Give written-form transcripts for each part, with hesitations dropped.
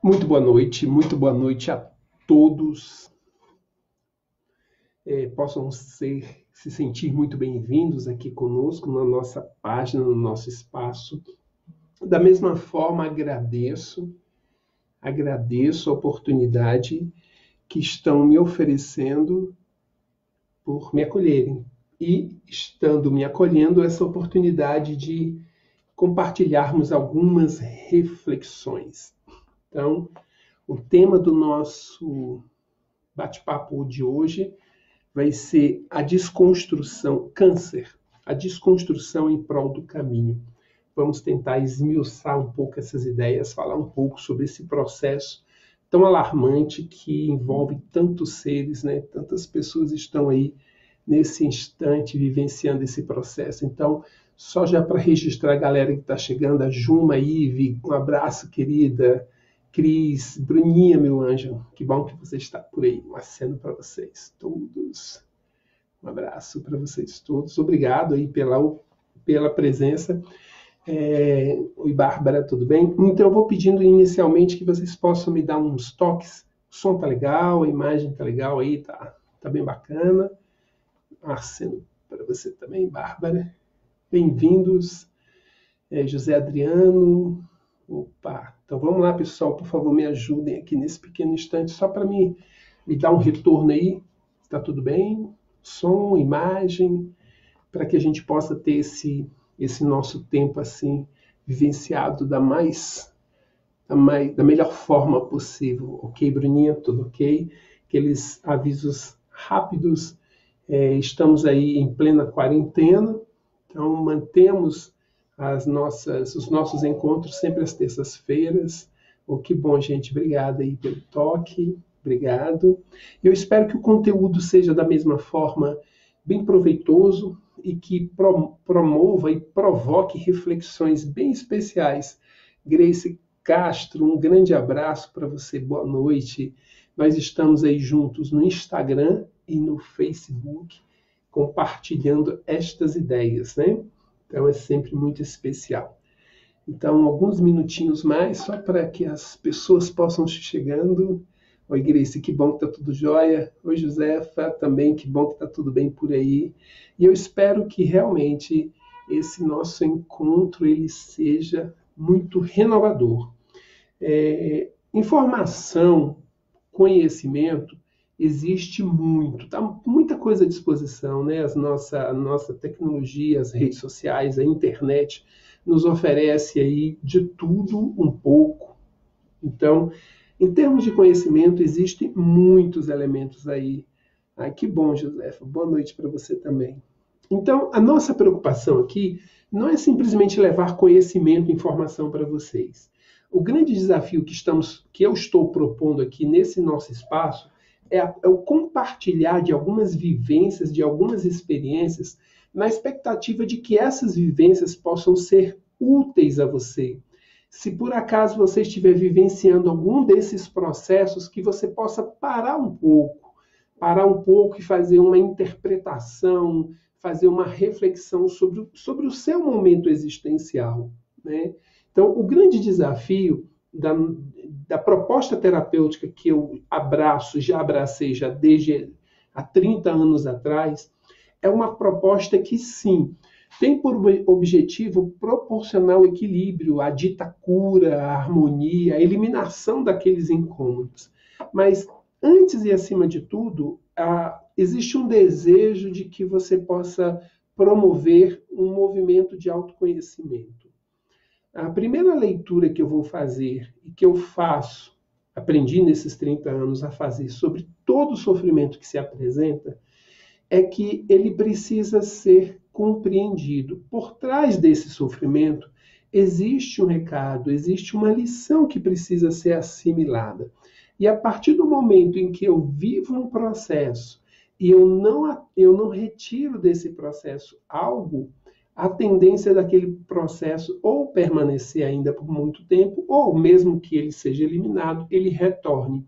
Muito boa noite a todos. Possam se sentir muito bem-vindos aqui conosco na nossa página, no nosso espaço. Da mesma forma, agradeço a oportunidade que estão me oferecendo por me acolherem. E, estando me acolhendo, essa oportunidade de compartilharmos algumas reflexões. Então, o tema do nosso bate-papo de hoje vai ser a desconstrução, câncer, a desconstrução em prol do caminho. Vamos tentar esmiuçar um pouco essas ideias, falar um pouco sobre esse processo tão alarmante que envolve tantos seres, né? Tantas pessoas estão aí nesse instante vivenciando esse processo. Então, só já para registrar a galera que está chegando, a Juma, Ive, um abraço, querida. Cris, Bruninha, meu anjo, que bom que você está por aí. Um aceno para vocês todos. Um abraço para vocês todos. Obrigado aí pela presença. Oi, Bárbara, tudo bem? Então, eu vou pedindo inicialmente que vocês possam me dar uns toques. O som tá legal, a imagem tá legal aí, tá bem bacana. Um aceno para você também, Bárbara. Bem-vindos. José Adriano. Opa, então vamos lá, pessoal, por favor, me ajudem aqui nesse pequeno instante, só para me dar um retorno aí, está tudo bem? Som, imagem, para que a gente possa ter esse nosso tempo assim, vivenciado da melhor forma possível, ok, Bruninha? Tudo ok? Aqueles avisos rápidos, estamos aí em plena quarentena, então mantemos os nossos encontros sempre às terças-feiras. Que bom, gente. Obrigado aí pelo toque. Obrigado. Eu espero que o conteúdo seja da mesma forma bem proveitoso e que promova e provoque reflexões bem especiais. Grace Castro, um grande abraço para você. Boa noite. Nós estamos aí juntos no Instagram e no Facebook compartilhando estas ideias, né? Então é sempre muito especial. Então, alguns minutinhos mais, só para que as pessoas possam chegando. Oi, Grace, que bom que está tudo jóia. Oi, Josefa, também, que bom que está tudo bem por aí. E eu espero que realmente esse nosso encontro ele seja muito renovador. Informação, conhecimento, existe muito, tá muita coisa à disposição, né? A nossa tecnologia, as redes sociais, a internet nos oferece aí de tudo um pouco. Então, em termos de conhecimento, existem muitos elementos aí. Ai, que bom, Josefa. Boa noite para você também. Então, a nossa preocupação aqui não é simplesmente levar conhecimento e informação para vocês. O grande desafio que eu estou propondo aqui nesse nosso espaço é o compartilhar de algumas vivências, de algumas experiências, na expectativa de que essas vivências possam ser úteis a você. Se por acaso você estiver vivenciando algum desses processos, que você possa parar um pouco e fazer uma interpretação, fazer uma reflexão sobre o seu momento existencial, né? Então, o grande desafio da proposta terapêutica que eu já abracei desde há 30 anos atrás, é uma proposta que, sim, tem por objetivo proporcionar o equilíbrio, a dita cura, a harmonia, a eliminação daqueles incômodos. Mas, antes e acima de tudo, existe um desejo de que você possa promover um movimento de autoconhecimento. A primeira leitura que eu vou fazer e que eu faço, aprendi nesses 30 anos a fazer sobre todo o sofrimento que se apresenta, é que ele precisa ser compreendido. Por trás desse sofrimento existe um recado, existe uma lição que precisa ser assimilada. E a partir do momento em que eu vivo um processo e eu não retiro desse processo algo, a tendência daquele processo ou permanecer ainda por muito tempo, ou mesmo que ele seja eliminado, ele retorne.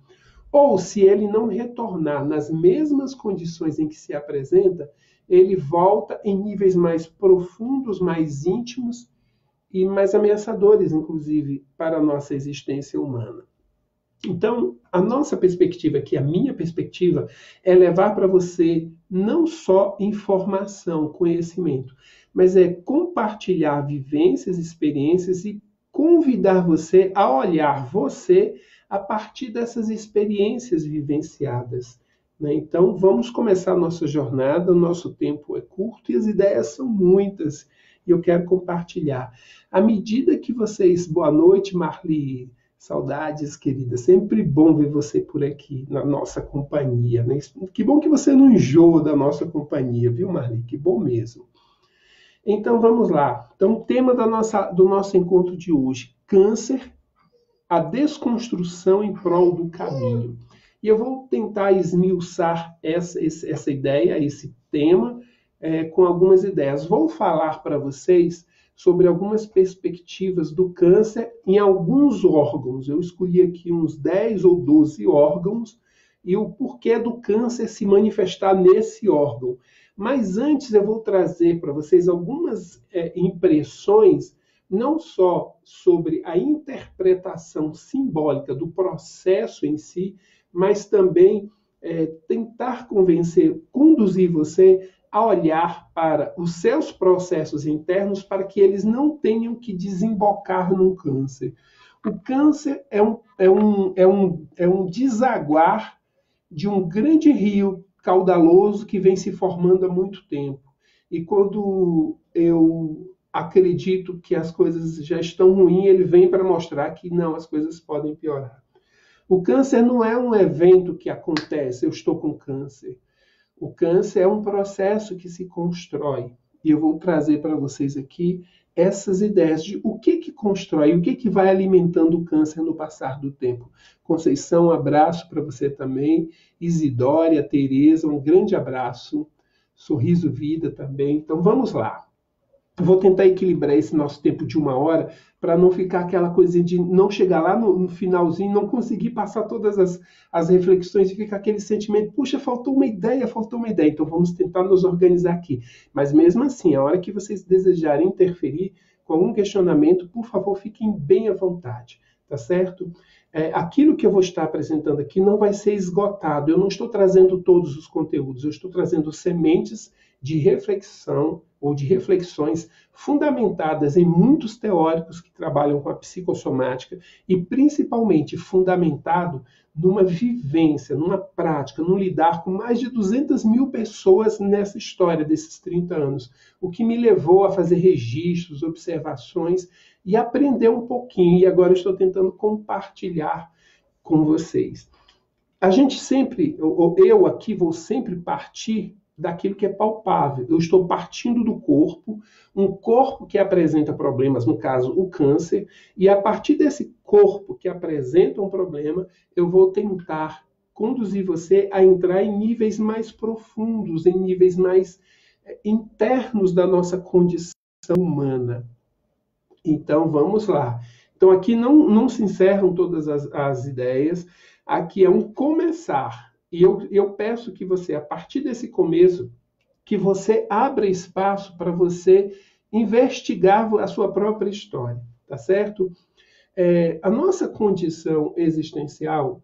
Ou, se ele não retornar nas mesmas condições em que se apresenta, ele volta em níveis mais profundos, mais íntimos e mais ameaçadores, inclusive, para a nossa existência humana. Então, a nossa perspectiva aqui, a minha perspectiva, é levar para você não só informação, conhecimento, mas é compartilhar vivências, experiências e convidar você a olhar você a partir dessas experiências vivenciadas, né? Então, vamos começar a nossa jornada, o nosso tempo é curto e as ideias são muitas, e eu quero compartilhar. À medida que vocês... Boa noite, Marli. Saudades, querida. Sempre bom ver você por aqui, na nossa companhia, né? Que bom que você não enjoa da nossa companhia, viu, Marli? Que bom mesmo. Então, vamos lá. Então, o tema do nosso encontro de hoje, câncer, a desconstrução em prol do caminho. E eu vou tentar esmiuçar essa ideia, esse tema, com algumas ideias. Vou falar para vocês sobre algumas perspectivas do câncer em alguns órgãos. Eu escolhi aqui uns 10 ou 12 órgãos e o porquê do câncer se manifestar nesse órgão. Mas antes eu vou trazer para vocês algumas impressões, não só sobre a interpretação simbólica do processo em si, mas também tentar convencer, conduzir você a olhar para os seus processos internos para que eles não tenham que desembocar num câncer. O câncer é um desaguar de um grande rio caudaloso que vem se formando há muito tempo. E quando eu acredito que as coisas já estão ruins, ele vem para mostrar que não, as coisas podem piorar. O câncer não é um evento que acontece, eu estou com câncer. O câncer é um processo que se constrói. E eu vou trazer para vocês aqui essas ideias de o que constrói, o que vai alimentando o câncer no passar do tempo. Conceição, um abraço para você também. Isidória, Tereza, um grande abraço. Sorriso Vida também. Então vamos lá. Vou tentar equilibrar esse nosso tempo de 1 hora para não ficar aquela coisa de não chegar lá no finalzinho, não conseguir passar todas as reflexões e ficar aquele sentimento, puxa, faltou uma ideia, faltou uma ideia. Então vamos tentar nos organizar aqui. Mas mesmo assim, a hora que vocês desejarem interferir com algum questionamento, por favor, fiquem bem à vontade, tá certo? Aquilo que eu vou estar apresentando aqui não vai ser esgotado. Eu não estou trazendo todos os conteúdos, eu estou trazendo sementes de reflexão ou de reflexões fundamentadas em muitos teóricos que trabalham com a psicossomática e principalmente fundamentado numa vivência, numa prática, num lidar com mais de 200 mil pessoas nessa história desses 30 anos, o que me levou a fazer registros, observações e aprender um pouquinho, e agora estou tentando compartilhar com vocês. A gente sempre, eu aqui vou sempre partir daquilo que é palpável. Eu estou partindo do corpo, um corpo que apresenta problemas, no caso, o câncer, e a partir desse corpo que apresenta um problema, eu vou tentar conduzir você a entrar em níveis mais profundos, em níveis mais internos da nossa condição humana. Então, vamos lá. Então, aqui não se encerram todas as ideias, aqui é um começar. E eu peço que você, a partir desse começo, que você abra espaço para você investigar a sua própria história, tá certo? A nossa condição existencial,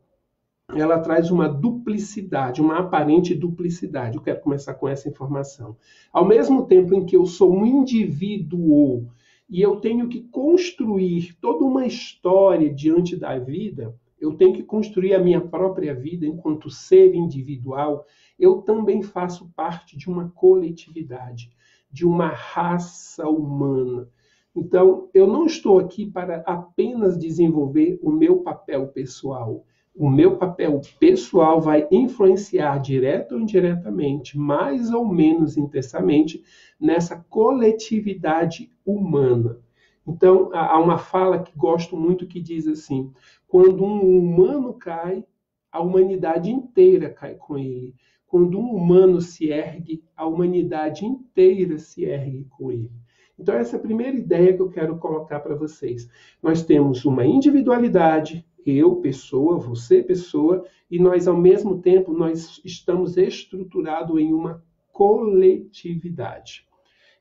ela traz uma duplicidade, uma aparente duplicidade. Eu quero começar com essa informação. Ao mesmo tempo em que eu sou um indivíduo e eu tenho que construir toda uma história diante da vida, eu tenho que construir a minha própria vida enquanto ser individual, eu também faço parte de uma coletividade, de uma raça humana. Então, eu não estou aqui para apenas desenvolver o meu papel pessoal. O meu papel pessoal vai influenciar direta ou indiretamente, mais ou menos intensamente, nessa coletividade humana. Então, há uma fala que gosto muito que diz assim: quando um humano cai, a humanidade inteira cai com ele. Quando um humano se ergue, a humanidade inteira se ergue com ele. Então, essa é a primeira ideia que eu quero colocar para vocês. Nós temos uma individualidade, eu, pessoa, você, pessoa, e nós, ao mesmo tempo, nós estamos estruturados em uma coletividade.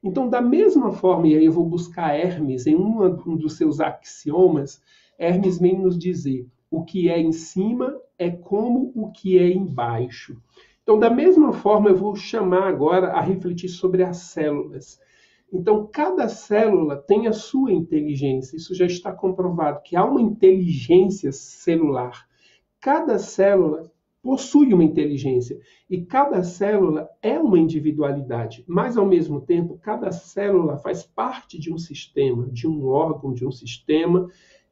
Então, da mesma forma, e aí eu vou buscar Hermes em um dos seus axiomas, Hermes vem nos dizer, o que é em cima é como o que é embaixo. Então, da mesma forma, eu vou chamar agora a refletir sobre as células. Então, cada célula tem a sua inteligência. Isso já está comprovado, que há uma inteligência celular. Cada célula possui uma inteligência e cada célula é uma individualidade, mas ao mesmo tempo cada célula faz parte de um sistema, de um órgão, de um sistema,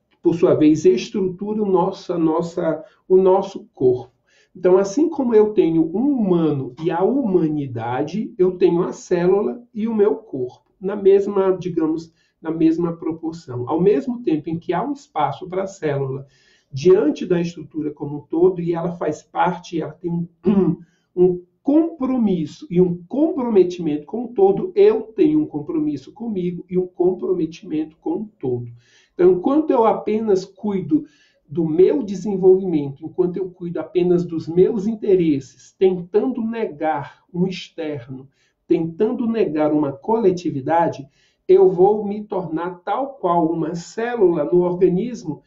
que por sua vez estrutura o nosso corpo. Então, assim como eu tenho um humano e a humanidade, eu tenho a célula e o meu corpo, na mesma, digamos, na mesma proporção. Ao mesmo tempo em que há um espaço para a célula diante da estrutura como um todo, e ela faz parte, ela tem um compromisso e um comprometimento com o todo, eu tenho um compromisso comigo e um comprometimento com o todo. Então, enquanto eu apenas cuido do meu desenvolvimento, enquanto eu cuido apenas dos meus interesses, tentando negar um externo, tentando negar uma coletividade, eu vou me tornar tal qual uma célula no organismo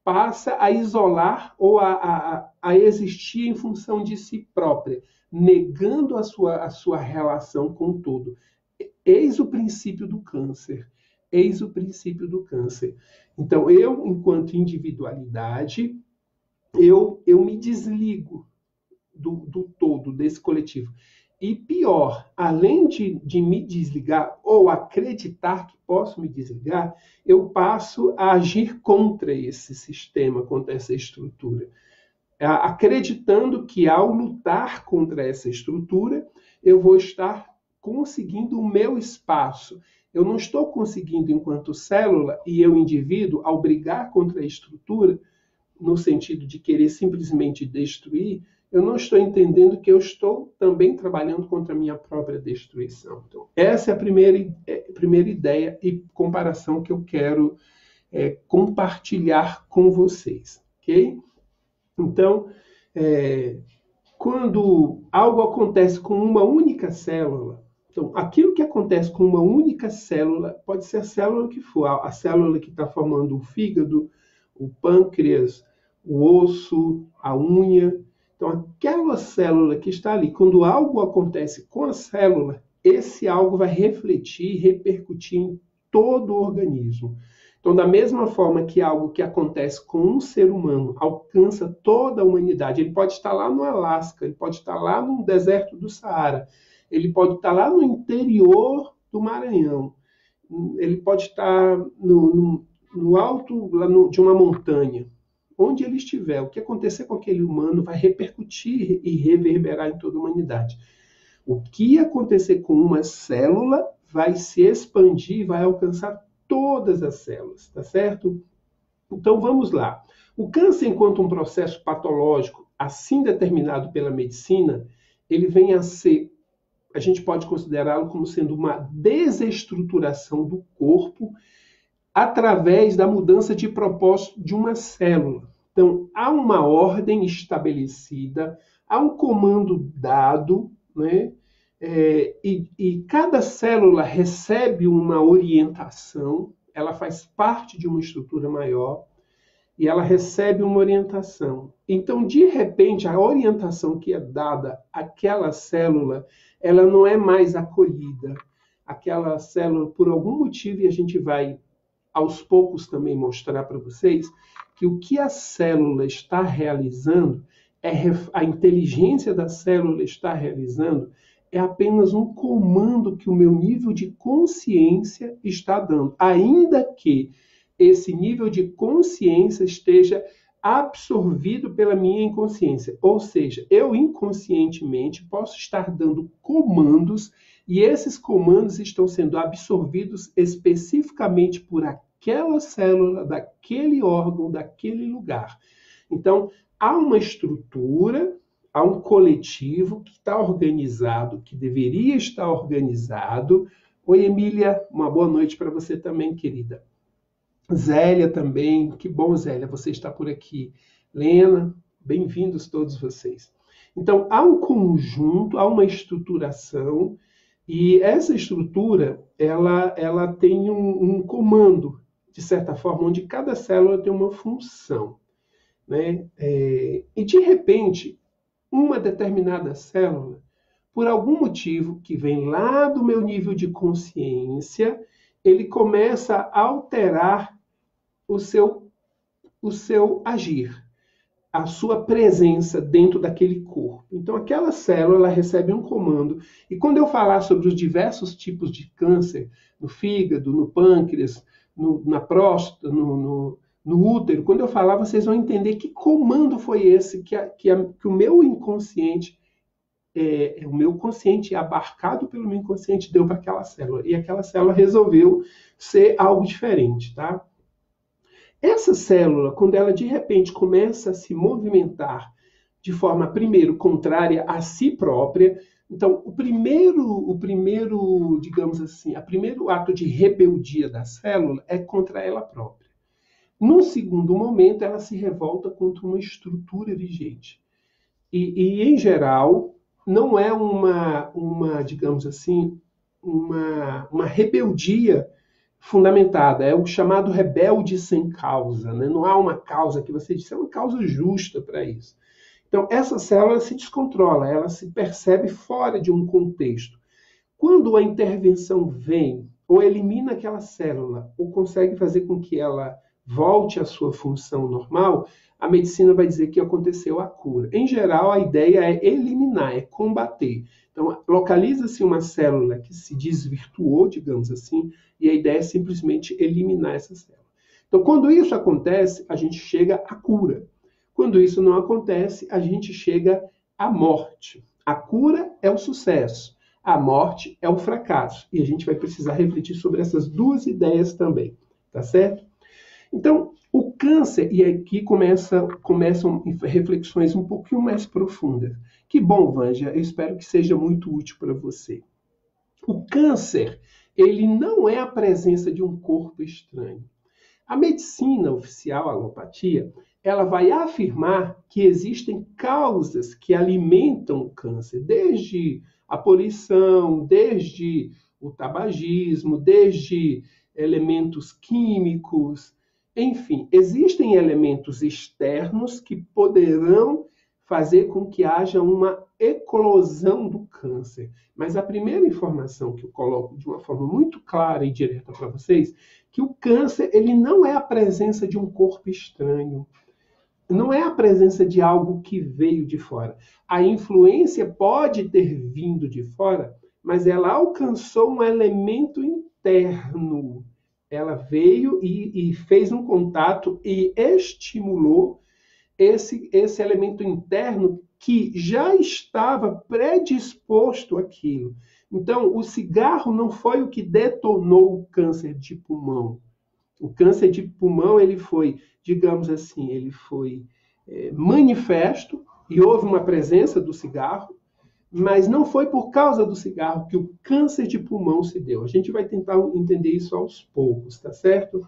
passa a isolar ou a existir em função de si própria, negando a sua relação com o todo. Eis o princípio do câncer. Eis o princípio do câncer. Então, eu, enquanto individualidade, eu me desligo do todo, desse coletivo. E pior, além de me desligar ou acreditar que posso me desligar, eu passo a agir contra esse sistema, contra essa estrutura. Acreditando que ao lutar contra essa estrutura, eu vou estar conseguindo o meu espaço. Eu não estou conseguindo, enquanto célula e eu, indivíduo, ao brigar contra a estrutura, no sentido de querer simplesmente destruir, eu não estou entendendo que eu estou também trabalhando contra a minha própria destruição. Então, essa é a primeira ideia e comparação que eu quero compartilhar com vocês, ok? Então, quando algo acontece com uma única célula, então, aquilo que acontece com uma única célula, pode ser a célula que for, a célula que está formando o fígado, o pâncreas, o osso, a unha. Então, aquela célula que está ali, quando algo acontece com a célula, esse algo vai refletir e repercutir em todo o organismo. Então, da mesma forma que algo que acontece com um ser humano alcança toda a humanidade, ele pode estar lá no Alasca, ele pode estar lá no deserto do Saara, ele pode estar lá no interior do Maranhão, ele pode estar no alto de uma montanha. Onde ele estiver, o que acontecer com aquele humano vai repercutir e reverberar em toda a humanidade. O que acontecer com uma célula vai se expandir, vai alcançar todas as células, tá certo? Então vamos lá. O câncer, enquanto um processo patológico assim determinado pela medicina, ele vem a ser, a gente pode considerá-lo como sendo uma desestruturação do corpo através da mudança de propósito de uma célula. Então, há uma ordem estabelecida, há um comando dado, né? E cada célula recebe uma orientação, ela faz parte de uma estrutura maior e ela recebe uma orientação. Então, de repente, a orientação que é dada àquela célula, ela não é mais acolhida. Aquela célula, por algum motivo, e a gente vai aos poucos também mostrar para vocês que o que a célula está realizando, a inteligência da célula está realizando, é apenas um comando que o meu nível de consciência está dando, ainda que esse nível de consciência esteja absorvido pela minha inconsciência. Ou seja, eu inconscientemente posso estar dando comandos e esses comandos estão sendo absorvidos especificamente por aquela célula, daquele órgão, daquele lugar. Então, há uma estrutura, há um coletivo que está organizado, que deveria estar organizado. Oi, Emília, uma boa noite para você também, querida. Zélia também, que bom, Zélia, você está por aqui. Lena, bem-vindos todos vocês. Então, há um conjunto, há uma estruturação, e essa estrutura, ela tem um comando, de certa forma, onde cada célula tem uma função. né? E de repente, uma determinada célula, por algum motivo que vem lá do meu nível de consciência, ele começa a alterar o seu agir, a sua presença dentro daquele corpo. Então, aquela célula ela recebe um comando. E quando eu falar sobre os diversos tipos de câncer, no fígado, no pâncreas, na próstata, no útero, quando eu falar, vocês vão entender que comando foi esse que o meu inconsciente, o meu consciente, abarcado pelo meu inconsciente, deu para aquela célula. E aquela célula resolveu ser algo diferente, tá? Essa célula, quando ela de repente começa a se movimentar de forma, primeiro, contrária a si própria, então o primeiro, digamos assim, o primeiro ato de rebeldia da célula é contra ela própria. No segundo momento, ela se revolta contra uma estrutura vigente. Em geral, não é digamos assim, uma rebeldia fundamentada, é o chamado rebelde sem causa, né? Não há uma causa que você disse, é uma causa justa para isso. Então, essa célula se descontrola, ela se percebe fora de um contexto. Quando a intervenção vem, ou elimina aquela célula, ou consegue fazer com que ela volte à sua função normal, a medicina vai dizer que aconteceu a cura. Em geral, a ideia é eliminar, é combater. Então, localiza-se uma célula que se desvirtuou, digamos assim, e a ideia é simplesmente eliminar essa célula. Então, quando isso acontece, a gente chega à cura. Quando isso não acontece, a gente chega à morte. A cura é o sucesso. A morte é o fracasso. E a gente vai precisar refletir sobre essas duas ideias também. Tá certo? Então, o câncer, e aqui começam reflexões um pouquinho mais profundas. Que bom, Vanja, eu espero que seja muito útil para você. O câncer, ele não é a presença de um corpo estranho. A medicina oficial, a alopatia, ela vai afirmar que existem causas que alimentam o câncer, desde a poluição, desde o tabagismo, desde elementos químicos, enfim, existem elementos externos que poderão fazer com que haja uma eclosão do câncer. Mas a primeira informação que eu coloco de uma forma muito clara e direta para vocês, que o câncer ele não é a presença de um corpo estranho, não é a presença de algo que veio de fora. A influência pode ter vindo de fora, mas ela alcançou um elemento interno. Ela veio e fez um contato e estimulou esse elemento interno que já estava predisposto àquilo. Então, o cigarro não foi o que detonou o câncer de pulmão. O câncer de pulmão, ele foi, digamos assim, ele foi manifesto e houve uma presença do cigarro, mas não foi por causa do cigarro que o câncer de pulmão se deu. A gente vai tentar entender isso aos poucos, tá certo?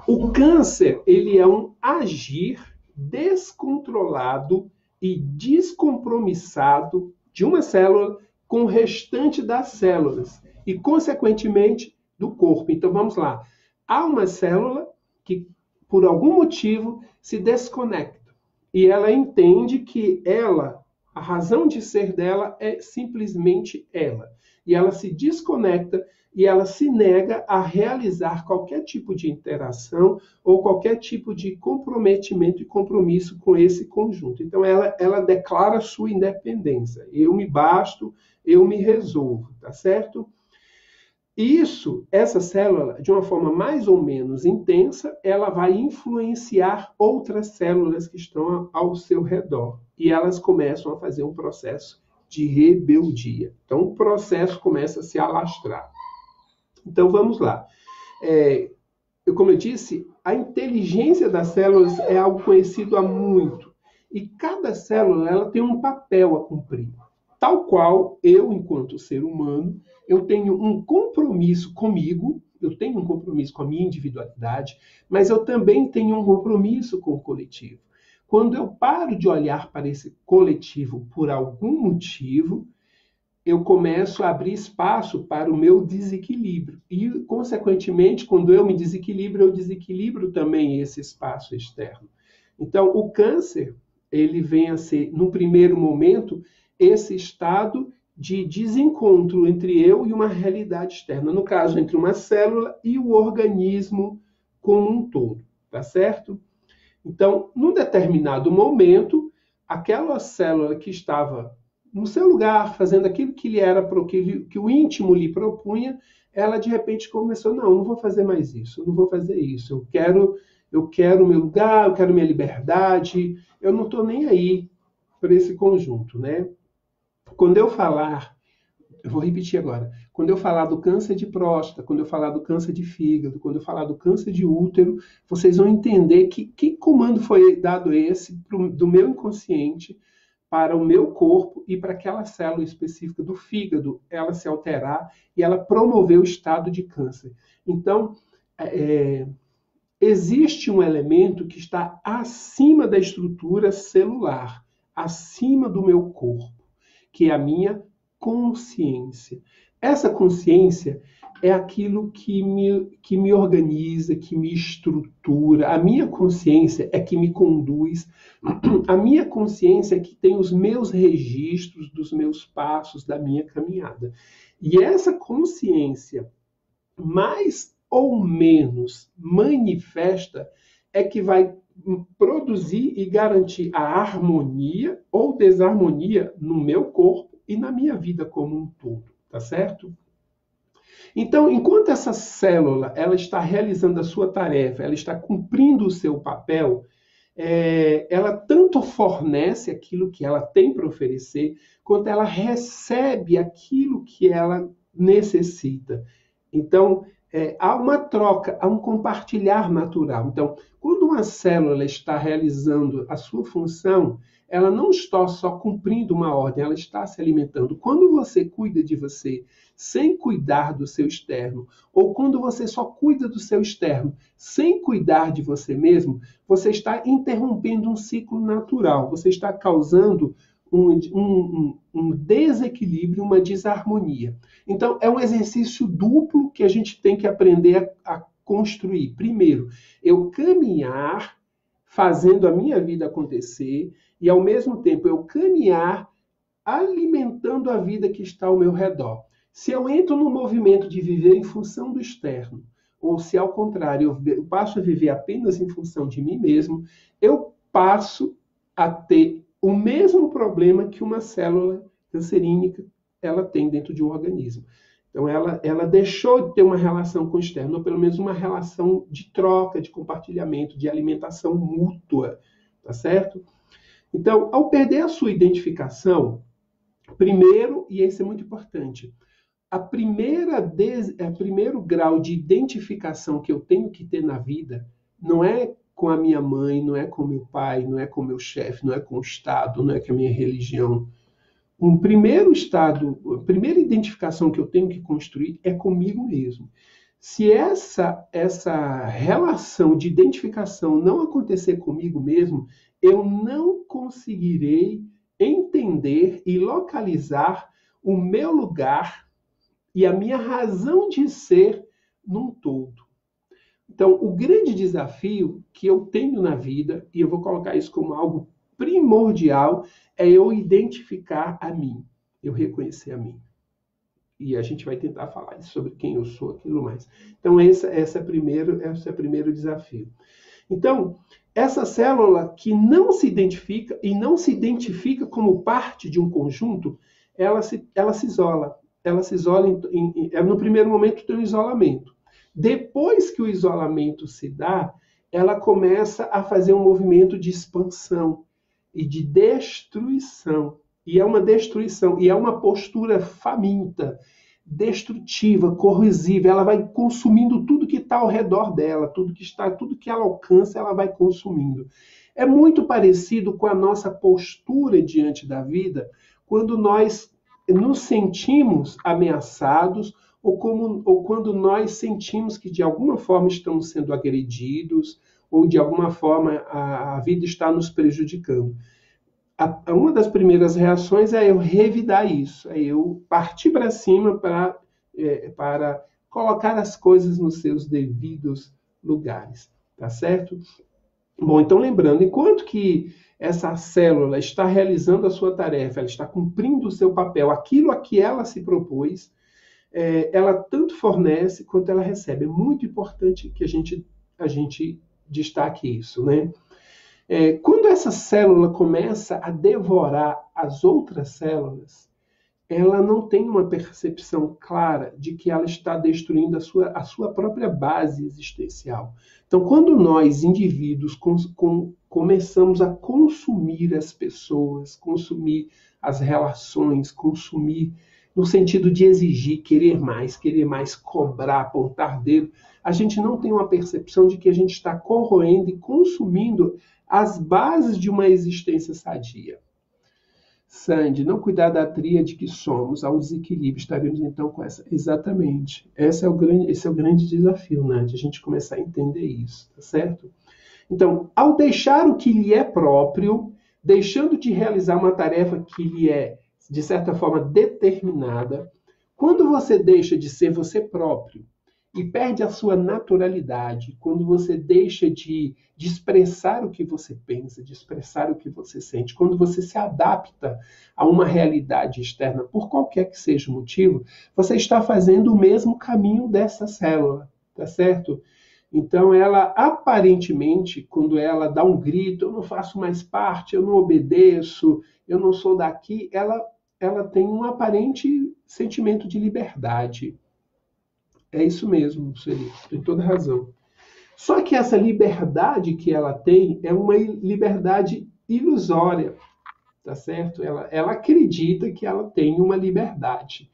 O câncer, ele é um agir descontrolado e descompromissado de uma célula com o restante das células e, consequentemente, do corpo. Então, vamos lá. Há uma célula que, por algum motivo, se desconecta e ela entende que a razão de ser dela é simplesmente ela. E ela se desconecta e ela se nega a realizar qualquer tipo de interação ou qualquer tipo de comprometimento e compromisso com esse conjunto. Então, ela declara sua independência. Eu me basto, eu me resolvo, tá certo? Essa célula, de uma forma mais ou menos intensa, ela vai influenciar outras células que estão ao seu redor. E elas começam a fazer um processo de rebeldia. Então, o processo começa a se alastrar. Então, vamos lá. Como eu disse, a inteligência das células é algo conhecido há muito. E cada célula ela tem um papel a cumprir. Tal qual eu, enquanto ser humano, eu tenho um compromisso comigo, eu tenho um compromisso com a minha individualidade, mas eu também tenho um compromisso com o coletivo. Quando eu paro de olhar para esse coletivo por algum motivo, eu começo a abrir espaço para o meu desequilíbrio. E, consequentemente, quando eu me desequilibro, eu desequilibro também esse espaço externo. Então, o câncer, ele vem a ser, num primeiro momento, esse estado de desencontro entre eu e uma realidade externa, no caso, entre uma célula e o organismo como um todo, tá certo? Então, num determinado momento, aquela célula que estava no seu lugar, fazendo aquilo que lhe era que o íntimo lhe propunha, ela de repente começou, não vou fazer mais isso, eu não vou fazer isso, eu quero o meu lugar, eu quero minha liberdade, eu não estou nem aí para esse conjunto, né? Quando eu falar, eu vou repetir agora, quando eu falar do câncer de próstata, quando eu falar do câncer de fígado, quando eu falar do câncer de útero, vocês vão entender que comando foi dado esse do meu inconsciente para o meu corpo e para aquela célula específica do fígado, ela se alterar e ela promover o estado de câncer. Então, existe um elemento que está acima da estrutura celular, acima do meu corpo, que é a minha consciência. Essa consciência é aquilo que me organiza, que me estrutura. A minha consciência é que me conduz. A minha consciência é que tem os meus registros dos meus passos, da minha caminhada. E essa consciência, mais ou menos manifesta, é que vai produzir e garantir a harmonia ou desarmonia no meu corpo e na minha vida como um todo, tá certo? Então, enquanto essa célula ela está realizando a sua tarefa, ela está cumprindo o seu papel, ela tanto fornece aquilo que ela tem para oferecer, quanto ela recebe aquilo que ela necessita. Então, há uma troca, há um compartilhar natural. Então, quando uma célula está realizando a sua função, ela não está só cumprindo uma ordem, ela está se alimentando. Quando você cuida de você sem cuidar do seu externo, ou quando você só cuida do seu externo sem cuidar de você mesmo, você está interrompendo um ciclo natural, você está causando um desequilíbrio, uma desarmonia. Então, é um exercício duplo que a gente tem que aprender a construir. Primeiro, eu caminhar fazendo a minha vida acontecer e, ao mesmo tempo, eu caminhar alimentando a vida que está ao meu redor. Se eu entro no movimento de viver em função do externo, ou se, ao contrário, eu passo a viver apenas em função de mim mesmo, eu passo a ter o mesmo problema que uma célula cancerínica ela tem dentro de um organismo. Então, ela deixou de ter uma relação com o externo, ou pelo menos uma relação de troca, de compartilhamento, de alimentação mútua, tá certo? Então, ao perder a sua identificação, primeiro, e esse é muito importante, o primeiro grau de identificação que eu tenho que ter na vida não é com a minha mãe, não é com meu pai, não é com meu chefe, não é com o Estado, não é com a minha religião. A primeira identificação que eu tenho que construir é comigo mesmo. Se essa relação de identificação não acontecer comigo mesmo, eu não conseguirei entender e localizar o meu lugar e a minha razão de ser num todo. Então, o grande desafio que eu tenho na vida, e eu vou colocar isso como algo primordial, é eu identificar a mim, eu reconhecer a mim. E a gente vai tentar falar sobre quem eu sou, aquilo mais. Então, esse é o primeiro desafio. Então, essa célula que não se identifica e não se identifica como parte de um conjunto, ela se isola. Ela se isola, no primeiro momento tem um isolamento. Depois que o isolamento se dá, ela começa a fazer um movimento de expansão e de destruição. E é uma destruição, e é uma postura faminta, destrutiva, corrosiva. Ela vai consumindo tudo que está ao redor dela, tudo que ela alcança, ela vai consumindo. É muito parecido com a nossa postura diante da vida, quando nós nos sentimos ameaçados ou quando nós sentimos que de alguma forma estamos sendo agredidos ou de alguma forma a vida está nos prejudicando. Uma das primeiras reações é eu revidar isso, é eu partir para cima para colocar as coisas nos seus devidos lugares, tá certo? Bom, então lembrando, enquanto que essa célula está realizando a sua tarefa, ela está cumprindo o seu papel, aquilo a que ela se propôs, ela tanto fornece quanto ela recebe. É muito importante que a gente destaque isso, né? Quando essa célula começa a devorar as outras células, ela não tem uma percepção clara de que ela está destruindo a sua própria base existencial. Então, quando nós, indivíduos, começamos a consumir as pessoas, consumir as relações, consumir no sentido de exigir, querer mais, cobrar, apontar dedo, a gente não tem uma percepção de que a gente está corroendo e consumindo as bases de uma existência sadia. Sandy, não cuidar da tríade que somos, há um desequilíbrio, estaremos então com essa. Exatamente. Esse é o grande desafio, né? De a gente começar a entender isso, tá certo? Então, ao deixar o que lhe é próprio, deixando de realizar uma tarefa que lhe é, de certa forma, determinada, quando você deixa de ser você próprio e perde a sua naturalidade, quando você deixa de expressar o que você pensa, de expressar o que você sente, quando você se adapta a uma realidade externa, por qualquer que seja o motivo, você está fazendo o mesmo caminho dessa célula, tá certo? Então, ela aparentemente, quando ela dá um grito, eu não faço mais parte, eu não obedeço, eu não sou daqui, ela tem um aparente sentimento de liberdade. É isso mesmo, Sueli, tem toda razão. Só que essa liberdade que ela tem é uma liberdade ilusória, tá certo? Ela acredita que ela tem uma liberdade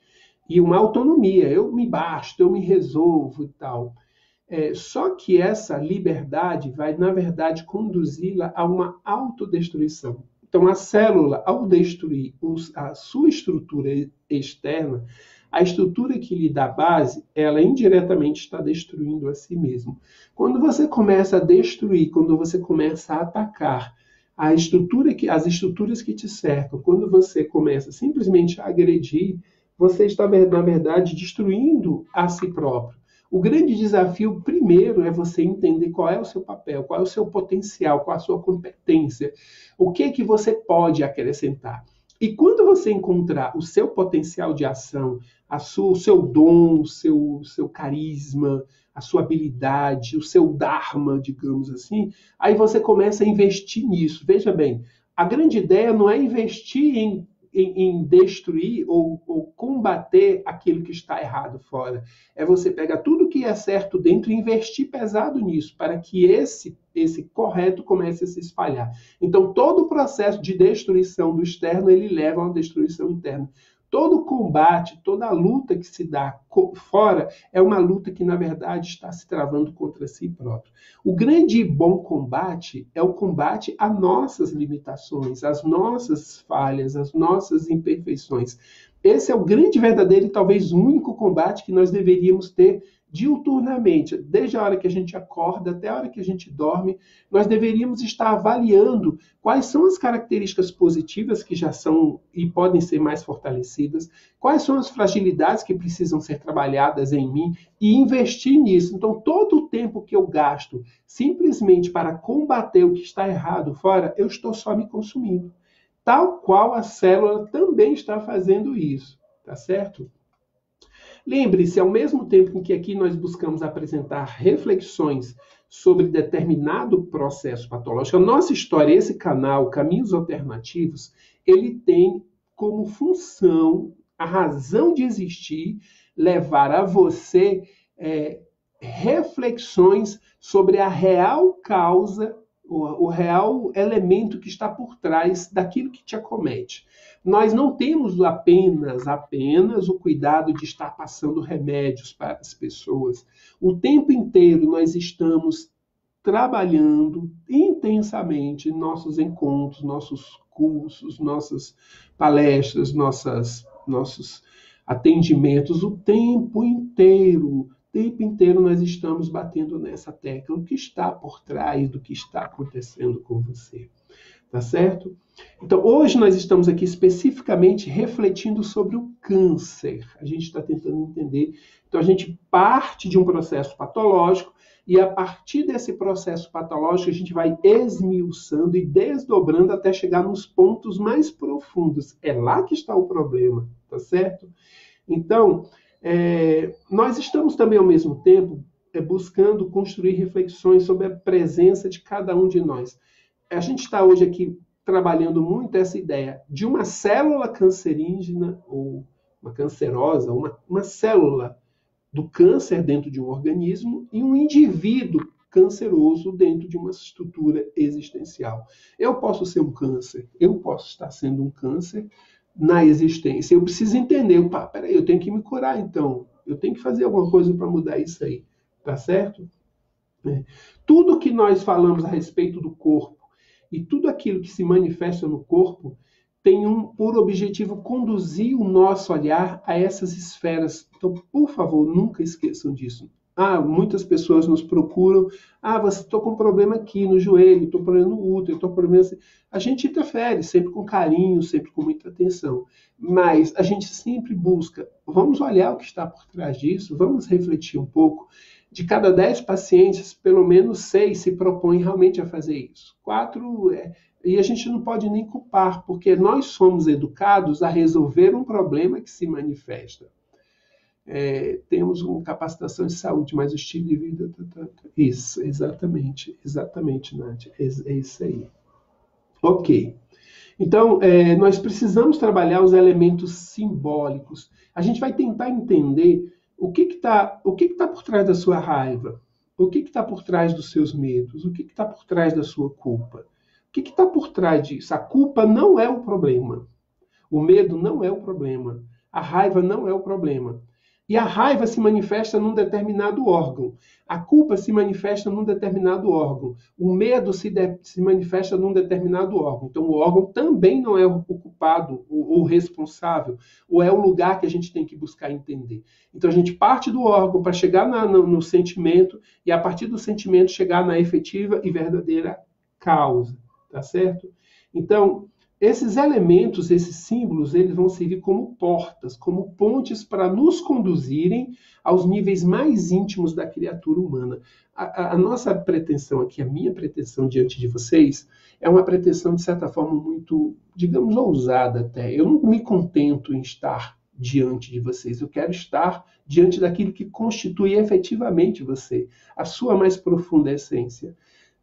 e uma autonomia. Eu me basto, eu me resolvo e tal. Só que essa liberdade vai, na verdade, conduzi-la a uma autodestruição. Então, a célula, ao destruir a sua estrutura externa, a estrutura que lhe dá base, ela indiretamente está destruindo a si mesma. Quando você começa a destruir, quando você começa a atacar as estruturas que te cercam, quando você começa simplesmente a agredir, você está, na verdade, destruindo a si próprio. O grande desafio, primeiro, é você entender qual é o seu papel, qual é o seu potencial, qual é a sua competência, o que é que você pode acrescentar. E quando você encontrar o seu potencial de ação, o seu dom, o seu carisma, a sua habilidade, o seu dharma, digamos assim, aí você começa a investir nisso. Veja bem, a grande ideia não é investir em destruir ou combater aquilo que está errado fora. É você pegar tudo que é certo dentro e investir pesado nisso, para que esse correto comece a se espalhar. Então, todo o processo de destruição do externo, ele leva a uma destruição interna. Todo combate, toda luta que se dá fora é uma luta que, na verdade, está se travando contra si próprio. O grande e bom combate é o combate às nossas limitações, às nossas falhas, às nossas imperfeições. Esse é o grande, verdadeiro e talvez único combate que nós deveríamos ter diuturnamente, desde a hora que a gente acorda até a hora que a gente dorme, nós deveríamos estar avaliando quais são as características positivas que já são e podem ser mais fortalecidas, quais são as fragilidades que precisam ser trabalhadas em mim e investir nisso. Então, todo o tempo que eu gasto simplesmente para combater o que está errado fora, eu estou só me consumindo. Tal qual a célula também está fazendo isso, tá certo? Lembre-se, ao mesmo tempo em que aqui nós buscamos apresentar reflexões sobre determinado processo patológico, a nossa história, esse canal, Caminhos Alternativos, ele tem como função, a razão de existir, levar a você reflexões sobre a real causa, o real elemento que está por trás daquilo que te acomete. Nós não temos apenas o cuidado de estar passando remédios para as pessoas. O tempo inteiro nós estamos trabalhando intensamente nossos encontros, nossos cursos, nossas palestras, nossos atendimentos, o tempo inteiro. O tempo inteiro nós estamos batendo nessa tecla, o que está por trás do que está acontecendo com você. tá certo? Então, hoje nós estamos aqui especificamente refletindo sobre o câncer. A gente está tentando entender. Então, a gente parte de um processo patológico e, a partir desse processo patológico, a gente vai esmiuçando e desdobrando até chegar nos pontos mais profundos. É lá que está o problema, tá certo? Então, nós estamos também, ao mesmo tempo, buscando construir reflexões sobre a presença de cada um de nós. A gente está hoje aqui trabalhando muito essa ideia de uma célula cancerígena ou uma cancerosa, uma célula do câncer dentro de um organismo e um indivíduo canceroso dentro de uma estrutura existencial. Eu posso ser um câncer, eu posso estar sendo um câncer na existência. Eu preciso entender, peraí, eu tenho que me curar então, eu tenho que fazer alguma coisa para mudar isso aí, tá certo? Tudo que nós falamos a respeito do corpo e tudo aquilo que se manifesta no corpo tem por objetivo conduzir o nosso olhar a essas esferas. Então, por favor, nunca esqueçam disso. Muitas pessoas nos procuram. Você estou com um problema aqui no joelho, estou com problema no útero, estou com problema assim. A gente interfere, sempre com carinho, sempre com muita atenção. Mas a gente sempre busca, vamos olhar o que está por trás disso, vamos refletir um pouco. De cada 10 pacientes, pelo menos 6 se propõem realmente a fazer isso. 4 e a gente não pode nem culpar, porque nós somos educados a resolver um problema que se manifesta. Temos uma capacitação de saúde, mas o estilo de vida... Isso, exatamente, Nath, é isso aí. Ok. Então, nós precisamos trabalhar os elementos simbólicos. A gente vai tentar entender o que está por trás da sua raiva, o que está por trás dos seus medos, o que está por trás da sua culpa. O que está por trás disso? A culpa não é o problema. O medo não é o problema. A raiva não é o problema. E a raiva se manifesta num determinado órgão. A culpa se manifesta num determinado órgão. O medo se manifesta num determinado órgão. Então, o órgão também não é o culpado, o responsável, ou é o lugar que a gente tem que buscar entender. Então, a gente parte do órgão para chegar no sentimento, e a partir do sentimento chegar na efetiva e verdadeira causa. Tá certo? Então, esses elementos, esses símbolos, eles vão servir como portas, como pontes para nos conduzirem aos níveis mais íntimos da criatura humana. A nossa pretensão aqui, a minha pretensão diante de vocês, é uma pretensão, de certa forma, muito, digamos, ousada até. Eu não me contento em estar diante de vocês, eu quero estar diante daquilo que constitui efetivamente você, a sua mais profunda essência.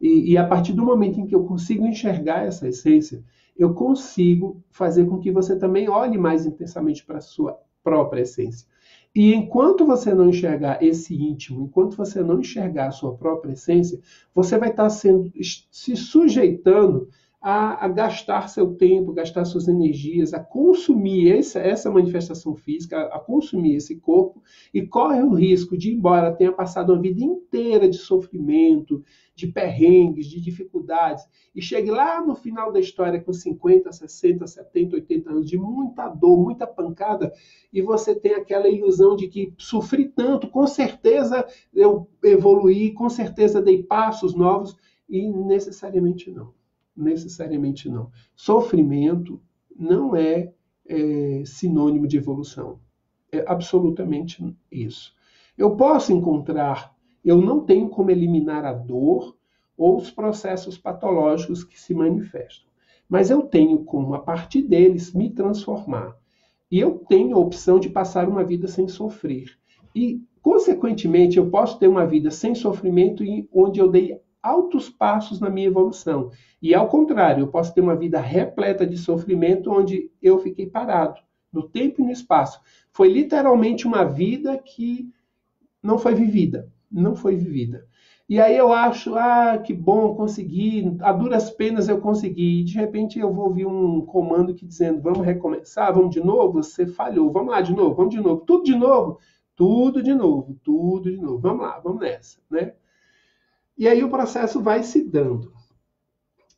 E a partir do momento em que eu consigo enxergar essa essência, eu consigo fazer com que você também olhe mais intensamente para a sua própria essência. E enquanto você não enxergar esse íntimo, enquanto você não enxergar a sua própria essência, você vai estar se sujeitando a gastar seu tempo, gastar suas energias, a consumir essa manifestação física, a consumir esse corpo, e corre o risco de, embora tenha passado uma vida inteira de sofrimento, de perrengues, de dificuldades, e chegue lá no final da história com 50, 60, 70, 80 anos de muita dor, muita pancada, e você tem aquela ilusão de que sofri tanto, com certeza eu evoluí, com certeza dei passos novos, e necessariamente não. Necessariamente não. Sofrimento não é sinônimo de evolução. É absolutamente isso. Eu posso encontrar, eu não tenho como eliminar a dor ou os processos patológicos que se manifestam, mas eu tenho como, a partir deles, me transformar. E eu tenho a opção de passar uma vida sem sofrer. E, consequentemente, eu posso ter uma vida sem sofrimento onde eu dei altos passos na minha evolução. E, ao contrário, eu posso ter uma vida repleta de sofrimento onde eu fiquei parado, no tempo e no espaço. Foi literalmente uma vida que não foi vivida. Não foi vivida. E aí eu acho, que bom, consegui, a duras penas eu consegui. E de repente eu vou ouvir um comando que dizendo, vamos recomeçar, vamos de novo? Você falhou, vamos lá de novo, vamos de novo. Tudo de novo? Tudo de novo, tudo de novo. Vamos lá, vamos nessa, né? E aí o processo vai se dando,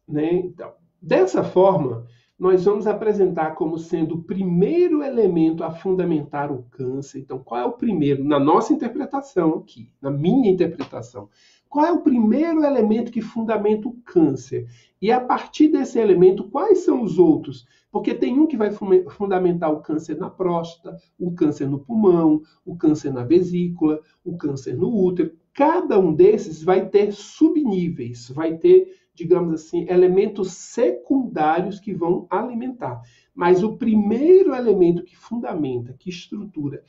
né? Então, dessa forma, nós vamos apresentar como sendo o primeiro elemento a fundamentar o câncer. Então, qual é o primeiro? Na nossa interpretação aqui, na minha interpretação. Qual é o primeiro elemento que fundamenta o câncer? E a partir desse elemento, quais são os outros? Porque tem um que vai fundamentar o câncer na próstata, o câncer no pulmão, o câncer na vesícula, o câncer no útero. Cada um desses vai ter subníveis, vai ter, digamos assim, elementos secundários que vão alimentar. Mas o primeiro elemento que fundamenta, que estrutura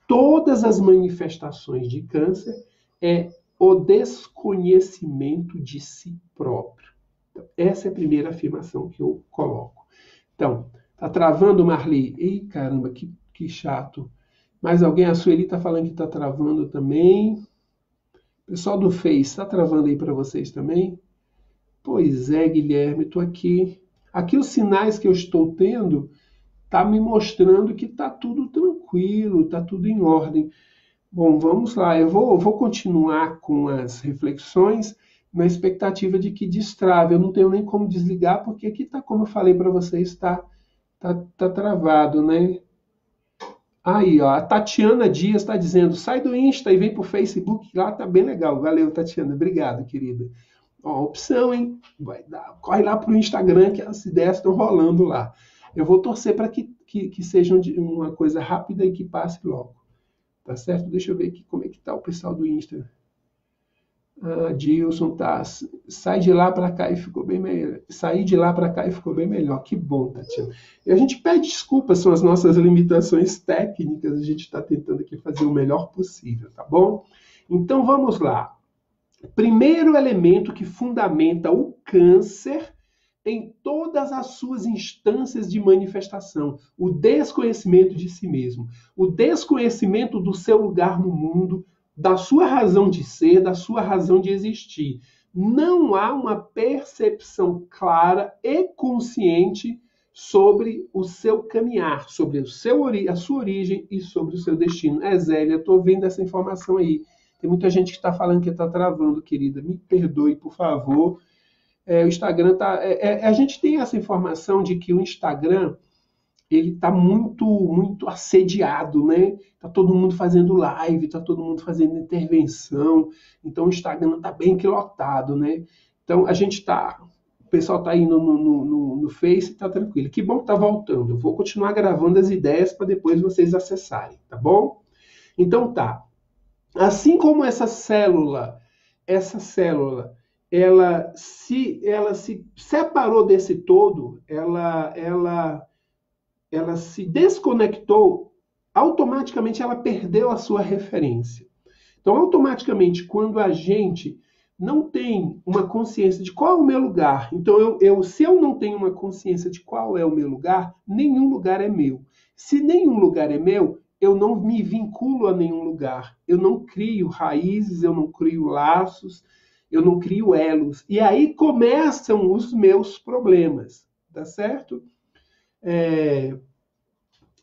todas as manifestações de câncer é o desconhecimento de si próprio. Então, essa é a primeira afirmação que eu coloco. Então, tá travando, Marli? Ih, caramba, que chato. Mais alguém? A Sueli tá falando que tá travando também. Pessoal do Face, está travando aí para vocês também? Pois é, Guilherme, estou aqui. Aqui os sinais que eu estou tendo tá me mostrando que tá tudo tranquilo, tá tudo em ordem. Bom, vamos lá. Eu vou continuar com as reflexões na expectativa de que destrave. Eu não tenho nem como desligar, porque aqui tá, como eu falei para vocês, tá travado, né? Aí, ó, a Tatiana Dias está dizendo, sai do Insta e vem pro Facebook, lá tá bem legal. Valeu, Tatiana, obrigado, querida. Ó, opção, hein? Corre lá pro Instagram, que as ideias estão rolando lá. Eu vou torcer para que seja uma coisa rápida e que passe logo. Tá certo? Deixa eu ver aqui como é que tá o pessoal do Insta. Ah, Dilson, tá. Sai de lá para cá e ficou bem melhor. Sair de lá para cá e ficou bem melhor. Que bom, Tatiana. E a gente pede desculpas, são as nossas limitações técnicas. A gente está tentando aqui fazer o melhor possível, tá bom? Então vamos lá. Primeiro elemento que fundamenta o câncer em todas as suas instâncias de manifestação, o desconhecimento de si mesmo, o desconhecimento do seu lugar no mundo, da sua razão de ser, da sua razão de existir. Não há uma percepção clara e consciente sobre o seu caminhar, sobre a sua origem e sobre o seu destino. Zélia, estou vendo essa informação aí. Tem muita gente que está falando que está travando, querida. Me perdoe, por favor. O Instagram está... a gente tem essa informação de que o Instagram ele está muito assediado, né? Está todo mundo fazendo live, está todo mundo fazendo intervenção. Então o Instagram está bem que lotado, né? Então a gente está... O pessoal está indo no Face e está tranquilo. Que bom que está voltando. Eu vou continuar gravando as ideias para depois vocês acessarem, tá bom? Então tá. Assim como essa célula, ela se separou desse todo, ela se desconectou, automaticamente ela perdeu a sua referência. Então, automaticamente, quando a gente não tem uma consciência de qual é o meu lugar, então se eu não tenho uma consciência de qual é o meu lugar, nenhum lugar é meu. Se nenhum lugar é meu, eu não me vinculo a nenhum lugar. Eu não crio raízes, eu não crio laços, eu não crio elos. E aí começam os meus problemas, tá certo?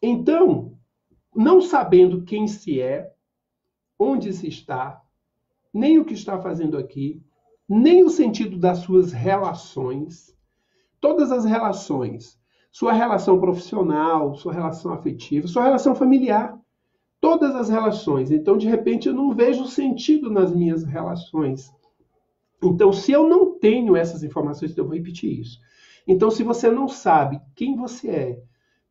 Então, não sabendo quem se é, onde se está, nem o que está fazendo aqui, nem o sentido das suas relações, todas as relações, sua relação profissional, sua relação afetiva, sua relação familiar, todas as relações. Então, de repente, eu não vejo sentido nas minhas relações. Então, se eu não tenho essas informações, eu vou repetir isso. Então, se você não sabe quem você é,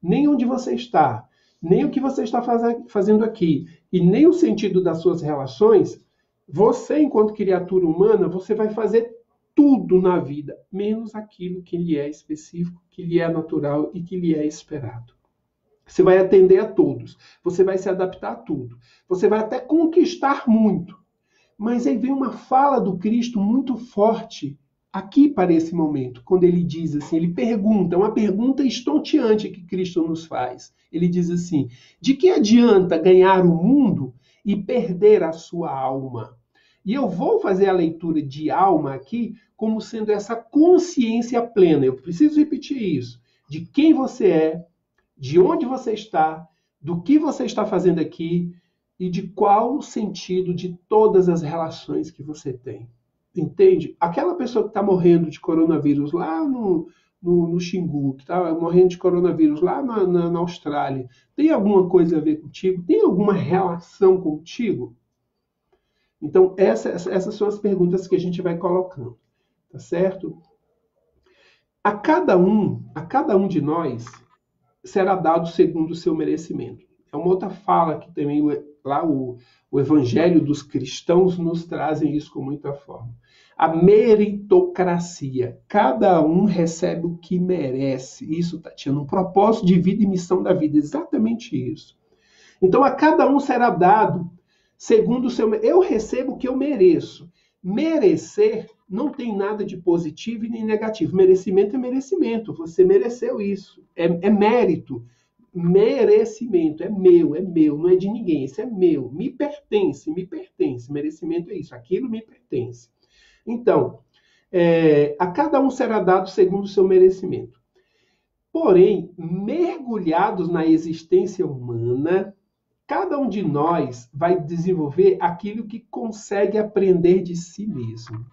nem onde você está, nem o que você está fazendo aqui, e nem o sentido das suas relações, você, enquanto criatura humana, você vai fazer tudo na vida, menos aquilo que lhe é específico, que lhe é natural e que lhe é esperado. Você vai atender a todos, você vai se adaptar a tudo, você vai até conquistar muito. Mas aí vem uma fala do Cristo muito forte aqui para esse momento, quando ele diz assim, ele pergunta, uma pergunta estonteante que Cristo nos faz. Ele diz assim, de que adianta ganhar o mundo e perder a sua alma? E eu vou fazer a leitura de alma aqui como sendo essa consciência plena. Eu preciso repetir isso. De quem você é, de onde você está, do que você está fazendo aqui e de qual o sentido de todas as relações que você tem. Entende? Aquela pessoa que está morrendo de coronavírus lá no Xingu, que está morrendo de coronavírus lá na Austrália, tem alguma coisa a ver contigo? Tem alguma relação contigo? Então, essas são as perguntas que a gente vai colocando, tá certo? A cada um de nós será dado segundo o seu merecimento. É uma outra fala que também lá o Evangelho dos cristãos nos trazem isso com muita forma. A meritocracia. Cada um recebe o que merece. Isso, Tatiana, um propósito de vida e missão da vida. Exatamente isso. Então, a cada um será dado segundo o seu. Eu recebo o que eu mereço. Merecer não tem nada de positivo e nem negativo. Merecimento é merecimento. Você mereceu isso. É mérito. Merecimento é meu, não é de ninguém. Isso é meu. Me pertence, me pertence. Merecimento é isso. Aquilo me pertence. Então, a cada um será dado segundo o seu merecimento. Porém, mergulhados na existência humana, cada um de nós vai desenvolver aquilo que consegue aprender de si mesmo.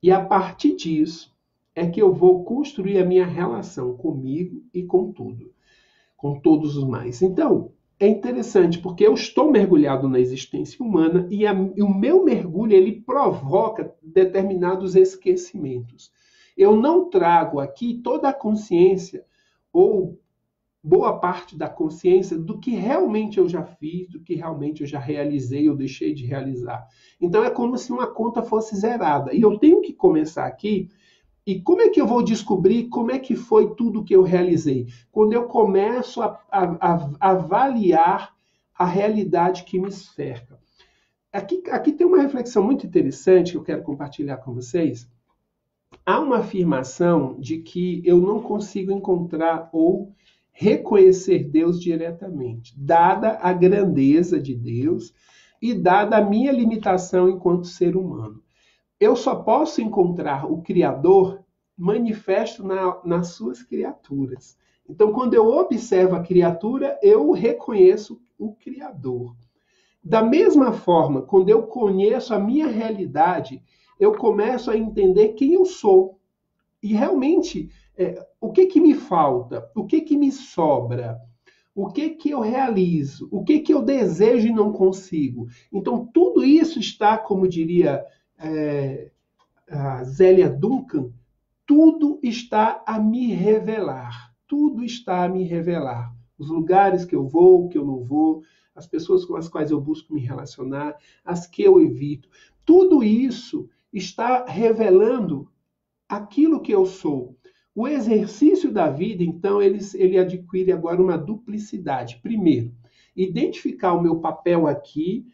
E a partir disso é que eu vou construir a minha relação comigo e com tudo, com todos os mais. Então, é interessante porque eu estou mergulhado na existência humana e o meu mergulho ele provoca determinados esquecimentos. Eu não trago aqui toda a consciência ou boa parte da consciência do que realmente eu já fiz, do que realmente eu já realizei ou deixei de realizar. Então é como se uma conta fosse zerada. E eu tenho que começar aqui. E como é que eu vou descobrir como é que foi tudo que eu realizei? Quando eu começo a avaliar a realidade que me cerca. Aqui tem uma reflexão muito interessante que eu quero compartilhar com vocês. Há uma afirmação de que eu não consigo encontrar ou reconhecer Deus diretamente, dada a grandeza de Deus e dada a minha limitação enquanto ser humano. Eu só posso encontrar o Criador manifesto nas suas criaturas. Então, quando eu observo a criatura, eu reconheço o Criador. Da mesma forma, quando eu conheço a minha realidade, eu começo a entender quem eu sou. E realmente, o que me falta? O que me sobra? O que eu realizo? O que eu desejo e não consigo? Então, tudo isso está, como diria a Zélia Duncan, tudo está a me revelar. Tudo está a me revelar. Os lugares que eu vou, que eu não vou, as pessoas com as quais eu busco me relacionar, as que eu evito. Tudo isso está revelando aquilo que eu sou. O exercício da vida, então, ele adquire agora uma duplicidade. Primeiro, identificar o meu papel aqui,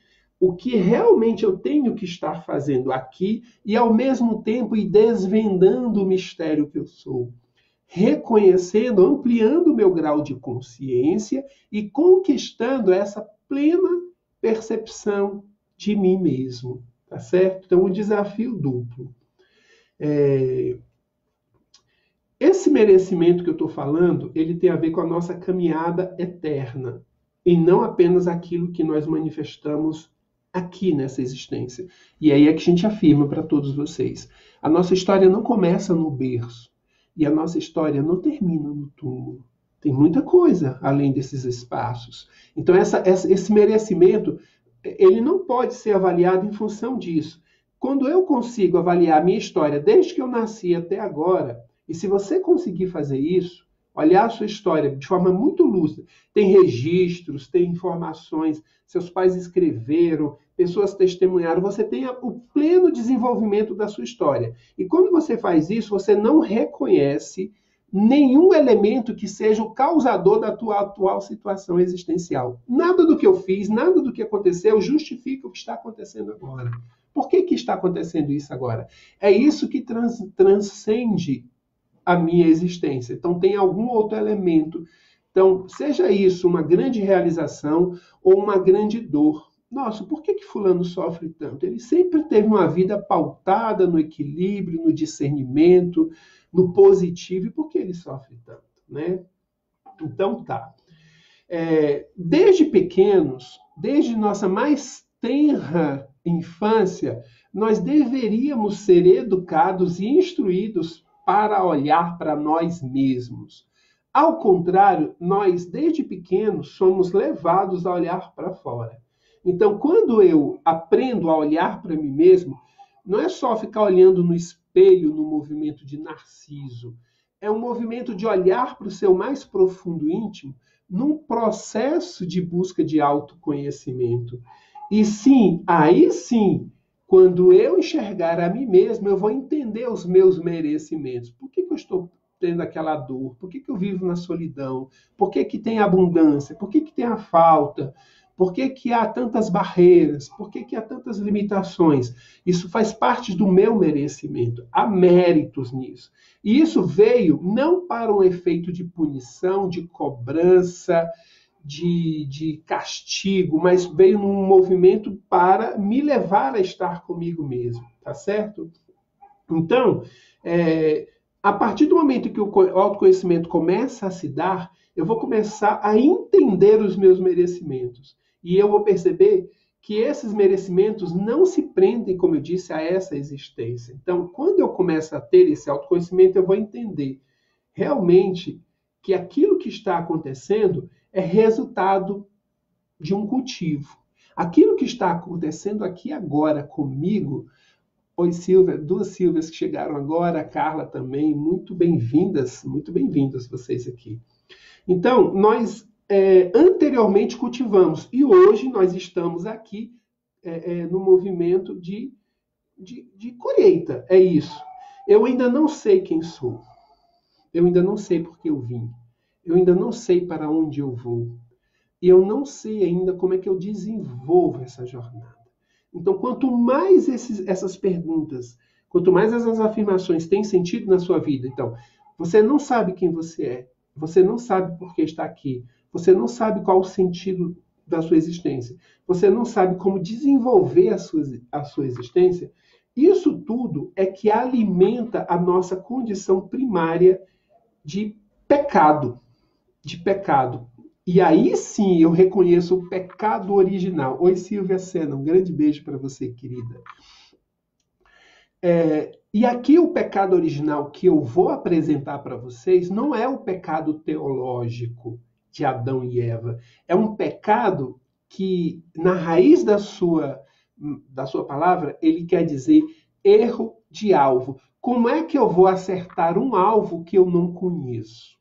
o que realmente eu tenho que estar fazendo aqui e, ao mesmo tempo, ir desvendando o mistério que eu sou. Reconhecendo, ampliando o meu grau de consciência e conquistando essa plena percepção de mim mesmo. Tá certo? Então, um desafio duplo. Esse merecimento que eu estou falando, ele tem a ver com a nossa caminhada eterna e não apenas aquilo que nós manifestamos aqui nessa existência. E aí é que a gente afirma para todos vocês. A nossa história não começa no berço e a nossa história não termina no túmulo. Tem muita coisa além desses espaços. Então esse merecimento, ele não pode ser avaliado em função disso. Quando eu consigo avaliar a minha história desde que eu nasci até agora, e se você conseguir fazer isso, olhar a sua história de forma muito lúcida, tem registros, tem informações, seus pais escreveram, pessoas testemunharam, você tem o pleno desenvolvimento da sua história. E quando você faz isso, você não reconhece nenhum elemento que seja o causador da tua atual situação existencial. Nada do que eu fiz, nada do que aconteceu justifica o que está acontecendo agora. Por que está acontecendo isso agora? É isso que transcende a minha existência. Então, tem algum outro elemento. Então, seja isso uma grande realização ou uma grande dor. Nossa, por que fulano sofre tanto? Ele sempre teve uma vida pautada no equilíbrio, no discernimento, no positivo. E por que ele sofre tanto? Né? Então, tá. Desde pequenos, desde nossa mais tenra infância, nós deveríamos ser educados e instruídos para olhar para nós mesmos. Ao contrário, nós, desde pequenos, somos levados a olhar para fora. Então, quando eu aprendo a olhar para mim mesmo, não é só ficar olhando no espelho no movimento de Narciso, é um movimento de olhar para o seu mais profundo íntimo num processo de busca de autoconhecimento. E sim, aí sim, quando eu enxergar a mim mesmo, eu vou entender os meus merecimentos. Por que eu estou tendo aquela dor? Por que eu vivo na solidão? Por que tem abundância? Por que tem a falta? Por que há tantas barreiras? Por que há tantas limitações? Isso faz parte do meu merecimento. Há méritos nisso. E isso veio não para um efeito de punição, de cobrança, de castigo, mas veio num movimento para me levar a estar comigo mesmo, tá certo? Então, a partir do momento que o autoconhecimento começa a se dar, eu vou começar a entender os meus merecimentos. E eu vou perceber que esses merecimentos não se prendem, como eu disse, a essa existência. Então, quando eu começo a ter esse autoconhecimento, eu vou entender realmente que aquilo que está acontecendo é resultado de um cultivo. Aquilo que está acontecendo aqui agora comigo. Oi, Silvia, duas Silvias que chegaram agora, a Carla também, muito bem-vindas vocês aqui. Então, nós anteriormente cultivamos e hoje nós estamos aqui no movimento de colheita, é isso. Eu ainda não sei quem sou, eu ainda não sei por que eu vim, eu ainda não sei para onde eu vou, e eu não sei ainda como é que eu desenvolvo essa jornada. Então, quanto mais essas perguntas, quanto mais essas afirmações têm sentido na sua vida, então, você não sabe quem você é, você não sabe por que está aqui, você não sabe qual o sentido da sua existência, você não sabe como desenvolver a sua existência, isso tudo é que alimenta a nossa condição primária de pecado, de pecado. E aí sim eu reconheço o pecado original. Oi, Silvia Sena, um grande beijo para você, querida. E aqui o pecado original que eu vou apresentar para vocês não é o pecado teológico de Adão e Eva. É um pecado que, na raiz da sua palavra, ele quer dizer erro de alvo. Como é que eu vou acertar um alvo que eu não conheço?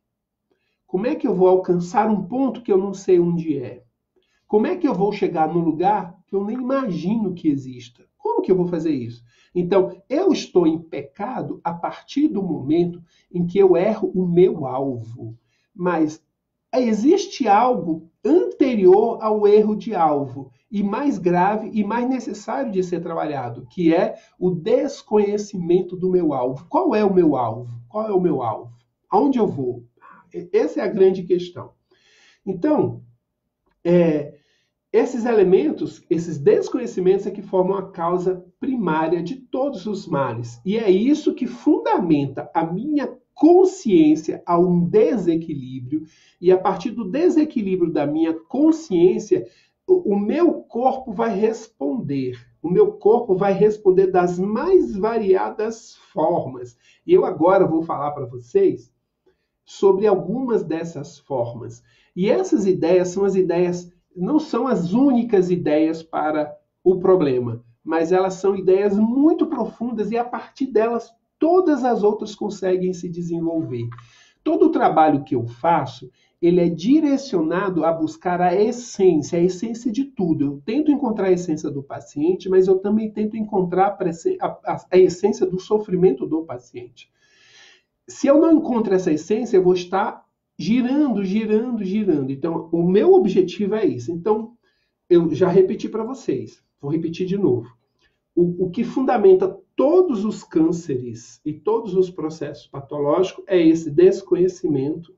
Como é que eu vou alcançar um ponto que eu não sei onde é? Como é que eu vou chegar num lugar que eu nem imagino que exista? Como que eu vou fazer isso? Então, eu estou em pecado a partir do momento em que eu erro o meu alvo. Mas existe algo anterior ao erro de alvo, e mais grave e mais necessário de ser trabalhado, que é o desconhecimento do meu alvo. Qual é o meu alvo? Qual é o meu alvo? Aonde eu vou? Essa é a grande questão. Então, esses elementos, esses desconhecimentos é que formam a causa primária de todos os males. E é isso que fundamenta a minha consciência a um desequilíbrio. E a partir do desequilíbrio da minha consciência, o meu corpo vai responder. O meu corpo vai responder das mais variadas formas. E eu agora vou falar para vocês sobre algumas dessas formas. E essas ideias são as ideias, não são as únicas ideias para o problema, mas elas são ideias muito profundas e a partir delas todas as outras conseguem se desenvolver. Todo o trabalho que eu faço, ele é direcionado a buscar a essência de tudo. Eu tento encontrar a essência do paciente, mas eu também tento encontrar a essência do sofrimento do paciente. Se eu não encontro essa essência, eu vou estar girando. Então, o meu objetivo é isso. Então, eu já repeti para vocês, vou repetir de novo. O que fundamenta todos os cânceres e todos os processos patológicos é esse desconhecimento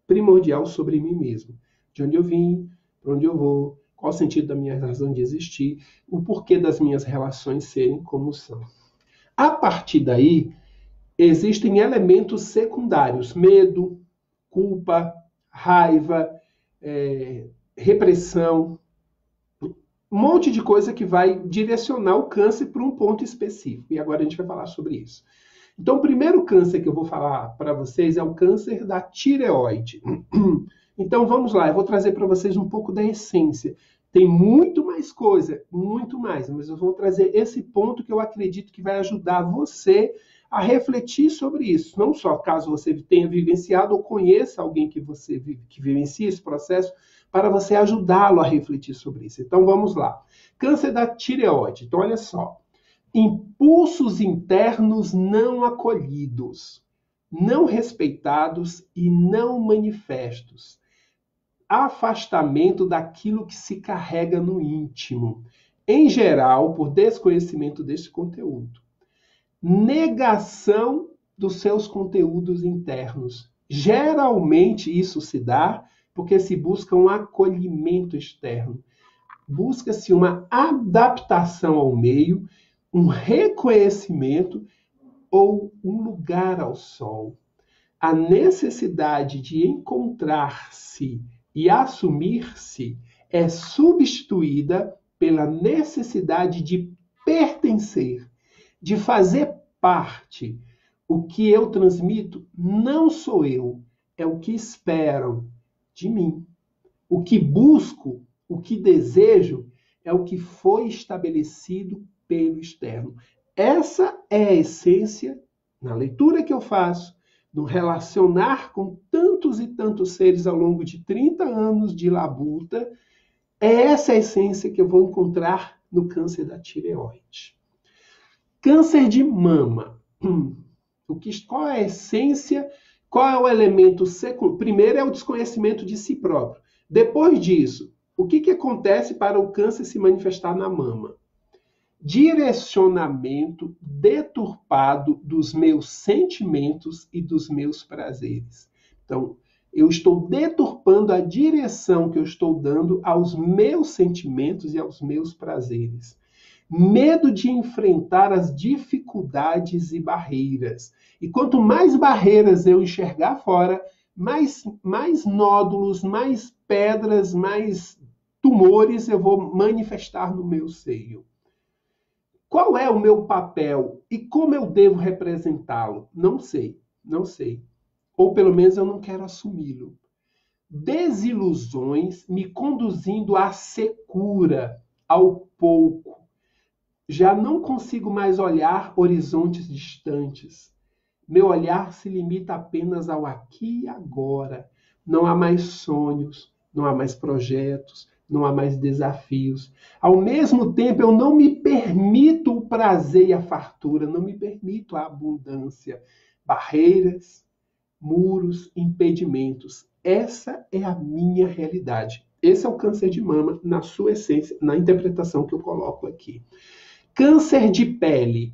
primordial sobre mim mesmo. De onde eu vim, para onde eu vou, qual o sentido da minha razão de existir, o porquê das minhas relações serem como são. A partir daí, existem elementos secundários, medo, culpa, raiva, repressão, um monte de coisa que vai direcionar o câncer para um ponto específico. E agora a gente vai falar sobre isso. Então, o primeiro câncer que eu vou falar para vocês é o câncer da tireoide. Então, vamos lá, eu vou trazer para vocês um pouco da essência Tem muito mais coisa, muito mais, mas eu vou trazer esse ponto que eu acredito que vai ajudar você a refletir sobre isso. Não só caso você tenha vivenciado ou conheça alguém que vivencia esse processo, para você ajudá-lo a refletir sobre isso. Então vamos lá. Câncer da tireoide. Então olha só. Impulsos internos não acolhidos, não respeitados e não manifestos. Afastamento daquilo que se carrega no íntimo, em geral, por desconhecimento deste conteúdo. Negação dos seus conteúdos internos. Geralmente isso se dá porque se busca um acolhimento externo. Busca-se uma adaptação ao meio, um reconhecimento ou um lugar ao sol. A necessidade de encontrar-se e assumir-se é substituída pela necessidade de pertencer, de fazer parte. O que eu transmito não sou eu, é o que esperam de mim. O que busco, o que desejo, é o que foi estabelecido pelo externo. Essa é a essência, na leitura que eu faço, no relacionar com tantos e tantos seres ao longo de 30 anos de labuta, é essa a essência que eu vou encontrar no câncer da tireoide. Câncer de mama. Qual é a essência? Qual é o elemento secundário? Primeiro é o desconhecimento de si próprio. Depois disso, o que acontece para o câncer se manifestar na mama? Direcionamento deturpado dos meus sentimentos e dos meus prazeres. Então, eu estou deturpando a direção que eu estou dando aos meus sentimentos e aos meus prazeres. Medo de enfrentar as dificuldades e barreiras. E quanto mais barreiras eu enxergar fora, mais nódulos, mais pedras, mais tumores eu vou manifestar no meu seio. Qual é o meu papel e como eu devo representá-lo? Não sei, não sei. Ou pelo menos eu não quero assumi-lo. Desilusões me conduzindo à secura, ao pouco. Já não consigo mais olhar horizontes distantes. Meu olhar se limita apenas ao aqui e agora. Não há mais sonhos, não há mais projetos, não há mais desafios. Ao mesmo tempo, eu não me permito o prazer e a fartura, não me permito a abundância. Barreiras, muros, impedimentos. Essa é a minha realidade. Esse é o câncer de mama na sua essência, na interpretação que eu coloco aqui. Câncer de pele.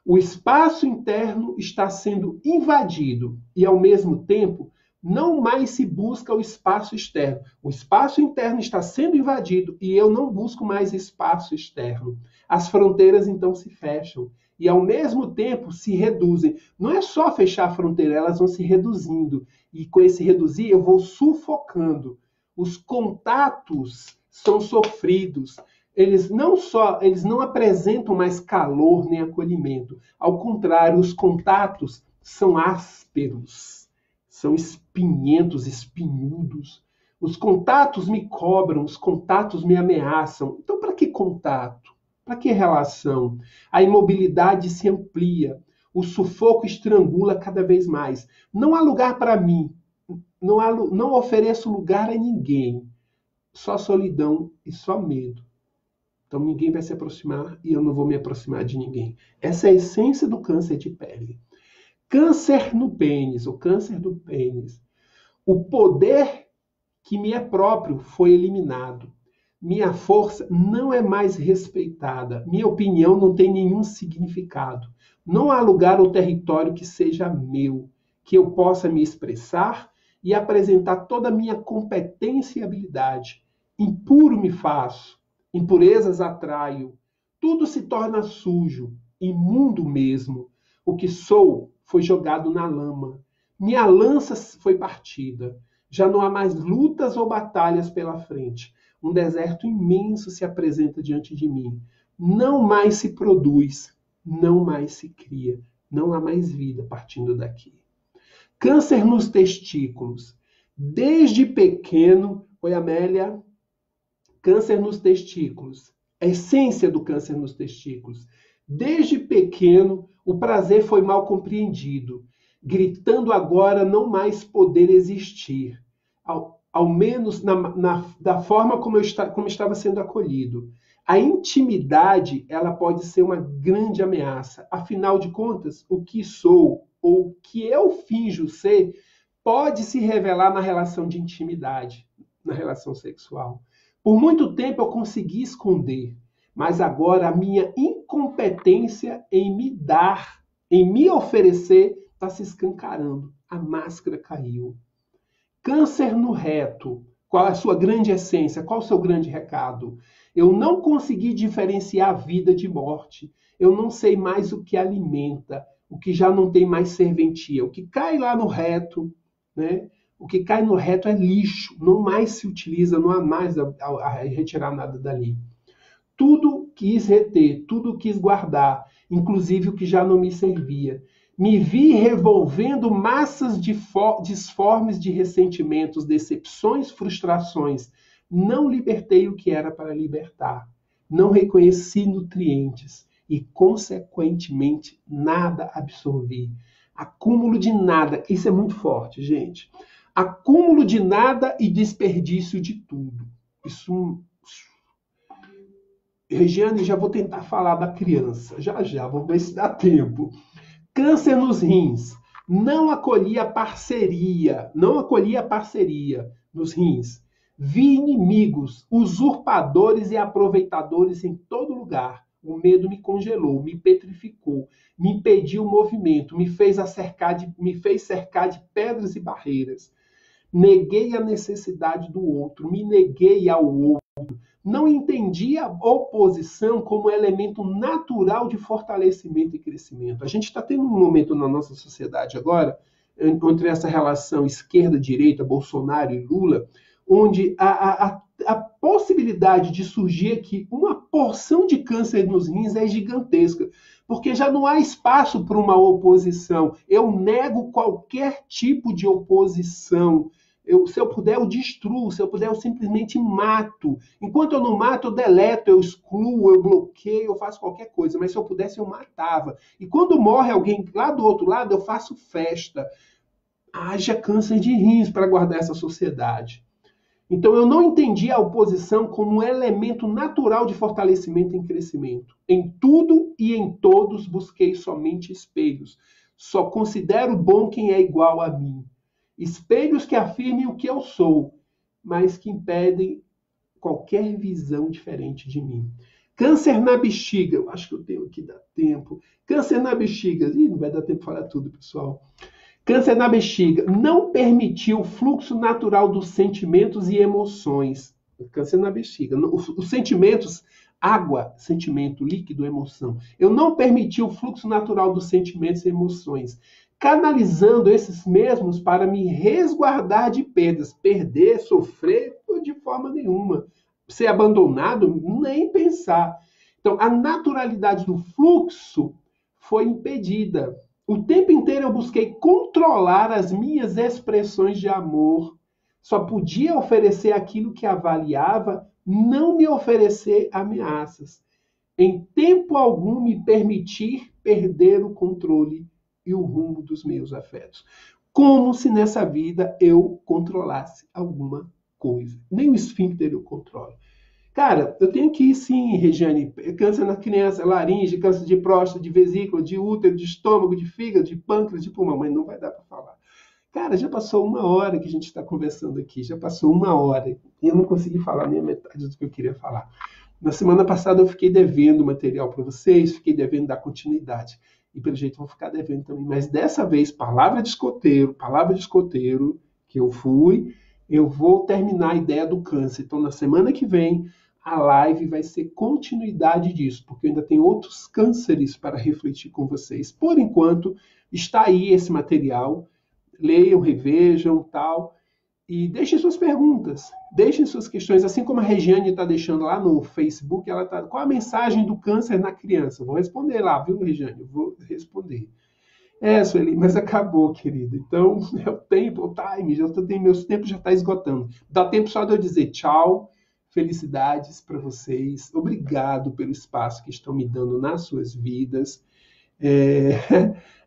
O espaço interno está sendo invadido e, ao mesmo tempo, não mais se busca o espaço externo. O espaço interno está sendo invadido e eu não busco mais espaço externo. As fronteiras, então, se fecham e, ao mesmo tempo, se reduzem. Não é só fechar a fronteira, elas vão se reduzindo. E, com esse reduzir, eu vou sufocando. Os contatos são sofridos. Eles não apresentam mais calor nem acolhimento. Ao contrário, os contatos são ásperos, são espinhentos, espinhudos. Os contatos me cobram, os contatos me ameaçam. Então, para que contato? Para que relação? A imobilidade se amplia, o sufoco estrangula cada vez mais. Não há lugar para mim, não ofereço lugar a ninguém. Só solidão e só medo. Então ninguém vai se aproximar e eu não vou me aproximar de ninguém. Essa é a essência do câncer de pele. Câncer no pênis, o câncer do pênis. O poder que me é próprio foi eliminado. Minha força não é mais respeitada. Minha opinião não tem nenhum significado. Não há lugar ou território que seja meu, que eu possa me expressar e apresentar toda a minha competência e habilidade. Impuro me faço. Impurezas atraio, tudo se torna sujo, imundo mesmo. O que sou foi jogado na lama. Minha lança foi partida. Já não há mais lutas ou batalhas pela frente. Um deserto imenso se apresenta diante de mim. Não mais se produz, não mais se cria. Não há mais vida partindo daqui. Câncer nos testículos. Desde pequeno, oi Amélia, Câncer nos testículos. A essência do câncer nos testículos. Desde pequeno, o prazer foi mal compreendido, gritando agora não mais poder existir, ao menos da forma como estava sendo acolhido. A intimidade, ela pode ser uma grande ameaça. Afinal de contas, o que sou ou o que eu finjo ser pode se revelar na relação de intimidade, na relação sexual. Por muito tempo eu consegui esconder, mas agora a minha incompetência em me dar, em me oferecer, está se escancarando. A máscara caiu. Câncer no reto. Qual a sua grande essência? Qual o seu grande recado? Eu não consegui diferenciar a vida de morte. Eu não sei mais o que alimenta, o que já não tem mais serventia. O que cai lá no reto, né? O que cai no reto é lixo, não mais se utiliza, não há mais a retirar nada dali. Tudo quis reter, tudo quis guardar, inclusive o que já não me servia. Me vi revolvendo massas disformes de ressentimentos, decepções, frustrações. Não libertei o que era para libertar. Não reconheci nutrientes e, consequentemente, nada absorvi. Acúmulo de nada. Isso é muito forte, gente. Acúmulo de nada e desperdício de tudo. Isso. Regiane, já vou tentar falar da criança. Já, vou ver se dá tempo. Câncer nos rins. Não acolhi a parceria nos rins. Vi inimigos, usurpadores e aproveitadores em todo lugar. O medo me congelou, me petrificou, me impediu o movimento, me fez cercar de pedras e barreiras. Neguei a necessidade do outro, me neguei ao outro. Não entendi a oposição como elemento natural de fortalecimento e crescimento. A gente está tendo um momento na nossa sociedade agora, entre essa relação esquerda-direita, Bolsonaro e Lula, onde a possibilidade de surgir aqui uma porção de câncer nos rins é gigantesca, porque já não há espaço para uma oposição. Eu nego qualquer tipo de oposição. Se eu puder, eu destruo. Se eu puder, eu simplesmente mato. Enquanto eu não mato, eu deleto, eu excluo, eu bloqueio, eu faço qualquer coisa. Mas se eu pudesse, eu matava. E quando morre alguém lá do outro lado, eu faço festa. Haja câncer de rins para guardar essa sociedade. Então, eu não entendi a oposição como um elemento natural de fortalecimento e crescimento. Em tudo e em todos busquei somente espelhos. Só considero bom quem é igual a mim. Espelhos que afirmem o que eu sou, mas que impedem qualquer visão diferente de mim. Câncer na bexiga. Eu acho que eu tenho que dar tempo. Câncer na bexiga. Ih, não vai dar tempo de falar tudo, pessoal. Câncer na bexiga. Não permitiu o fluxo natural dos sentimentos e emoções. Câncer na bexiga. Os sentimentos, água, sentimento, líquido, emoção. Eu não permiti o fluxo natural dos sentimentos e emoções, canalizando esses mesmos para me resguardar de perdas. Perder, sofrer, de forma nenhuma. Ser abandonado, nem pensar. Então, a naturalidade do fluxo foi impedida. O tempo inteiro eu busquei controlar as minhas expressões de amor. Só podia oferecer aquilo que avaliava, não me oferecer ameaças. Em tempo algum me permitir perder o controle e o rumo dos meus afetos. Como se nessa vida eu controlasse alguma coisa. Nem o esfíncter eu controlo. Cara, eu tenho que ir sim, Regiane. Câncer na criança, laringe, câncer de próstata, de vesícula, de útero, de estômago, de fígado, de pâncreas, de pulmão. Mas não vai dar para falar. Cara, já passou 1 hora que a gente está conversando aqui. Já passou 1 hora. E eu não consegui falar nem a metade do que eu queria falar. Na semana passada eu fiquei devendo material para vocês, fiquei devendo dar continuidade. E pelo jeito vou ficar devendo também. Mas dessa vez, palavra de escoteiro, que eu fui, eu vou terminar a ideia do câncer. Então, na semana que vem, a live vai ser continuidade disso, porque eu ainda tenho outros cânceres para refletir com vocês. Por enquanto, está aí esse material. Leiam, revejam, tal. E deixem suas perguntas, deixem suas questões, assim como a Regiane está deixando lá no Facebook, ela tá, qual a mensagem do câncer na criança? Vou responder lá, viu, Regiane? Vou responder. Sueli, mas acabou, querido. Então, é o tempo, o time, meus tempos já está esgotando. Dá tempo só de eu dizer tchau, Felicidades para vocês. Obrigado pelo espaço que estão me dando nas suas vidas.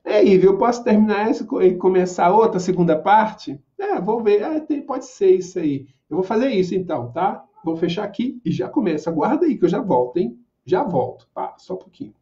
É, Ivo, eu posso terminar essa e começar outra segunda parte? Vou ver. Pode ser isso aí. Eu vou fazer isso então, tá? Vou fechar aqui e já começo. Aguarda aí que eu já volto, hein? Já volto, tá? Só um pouquinho.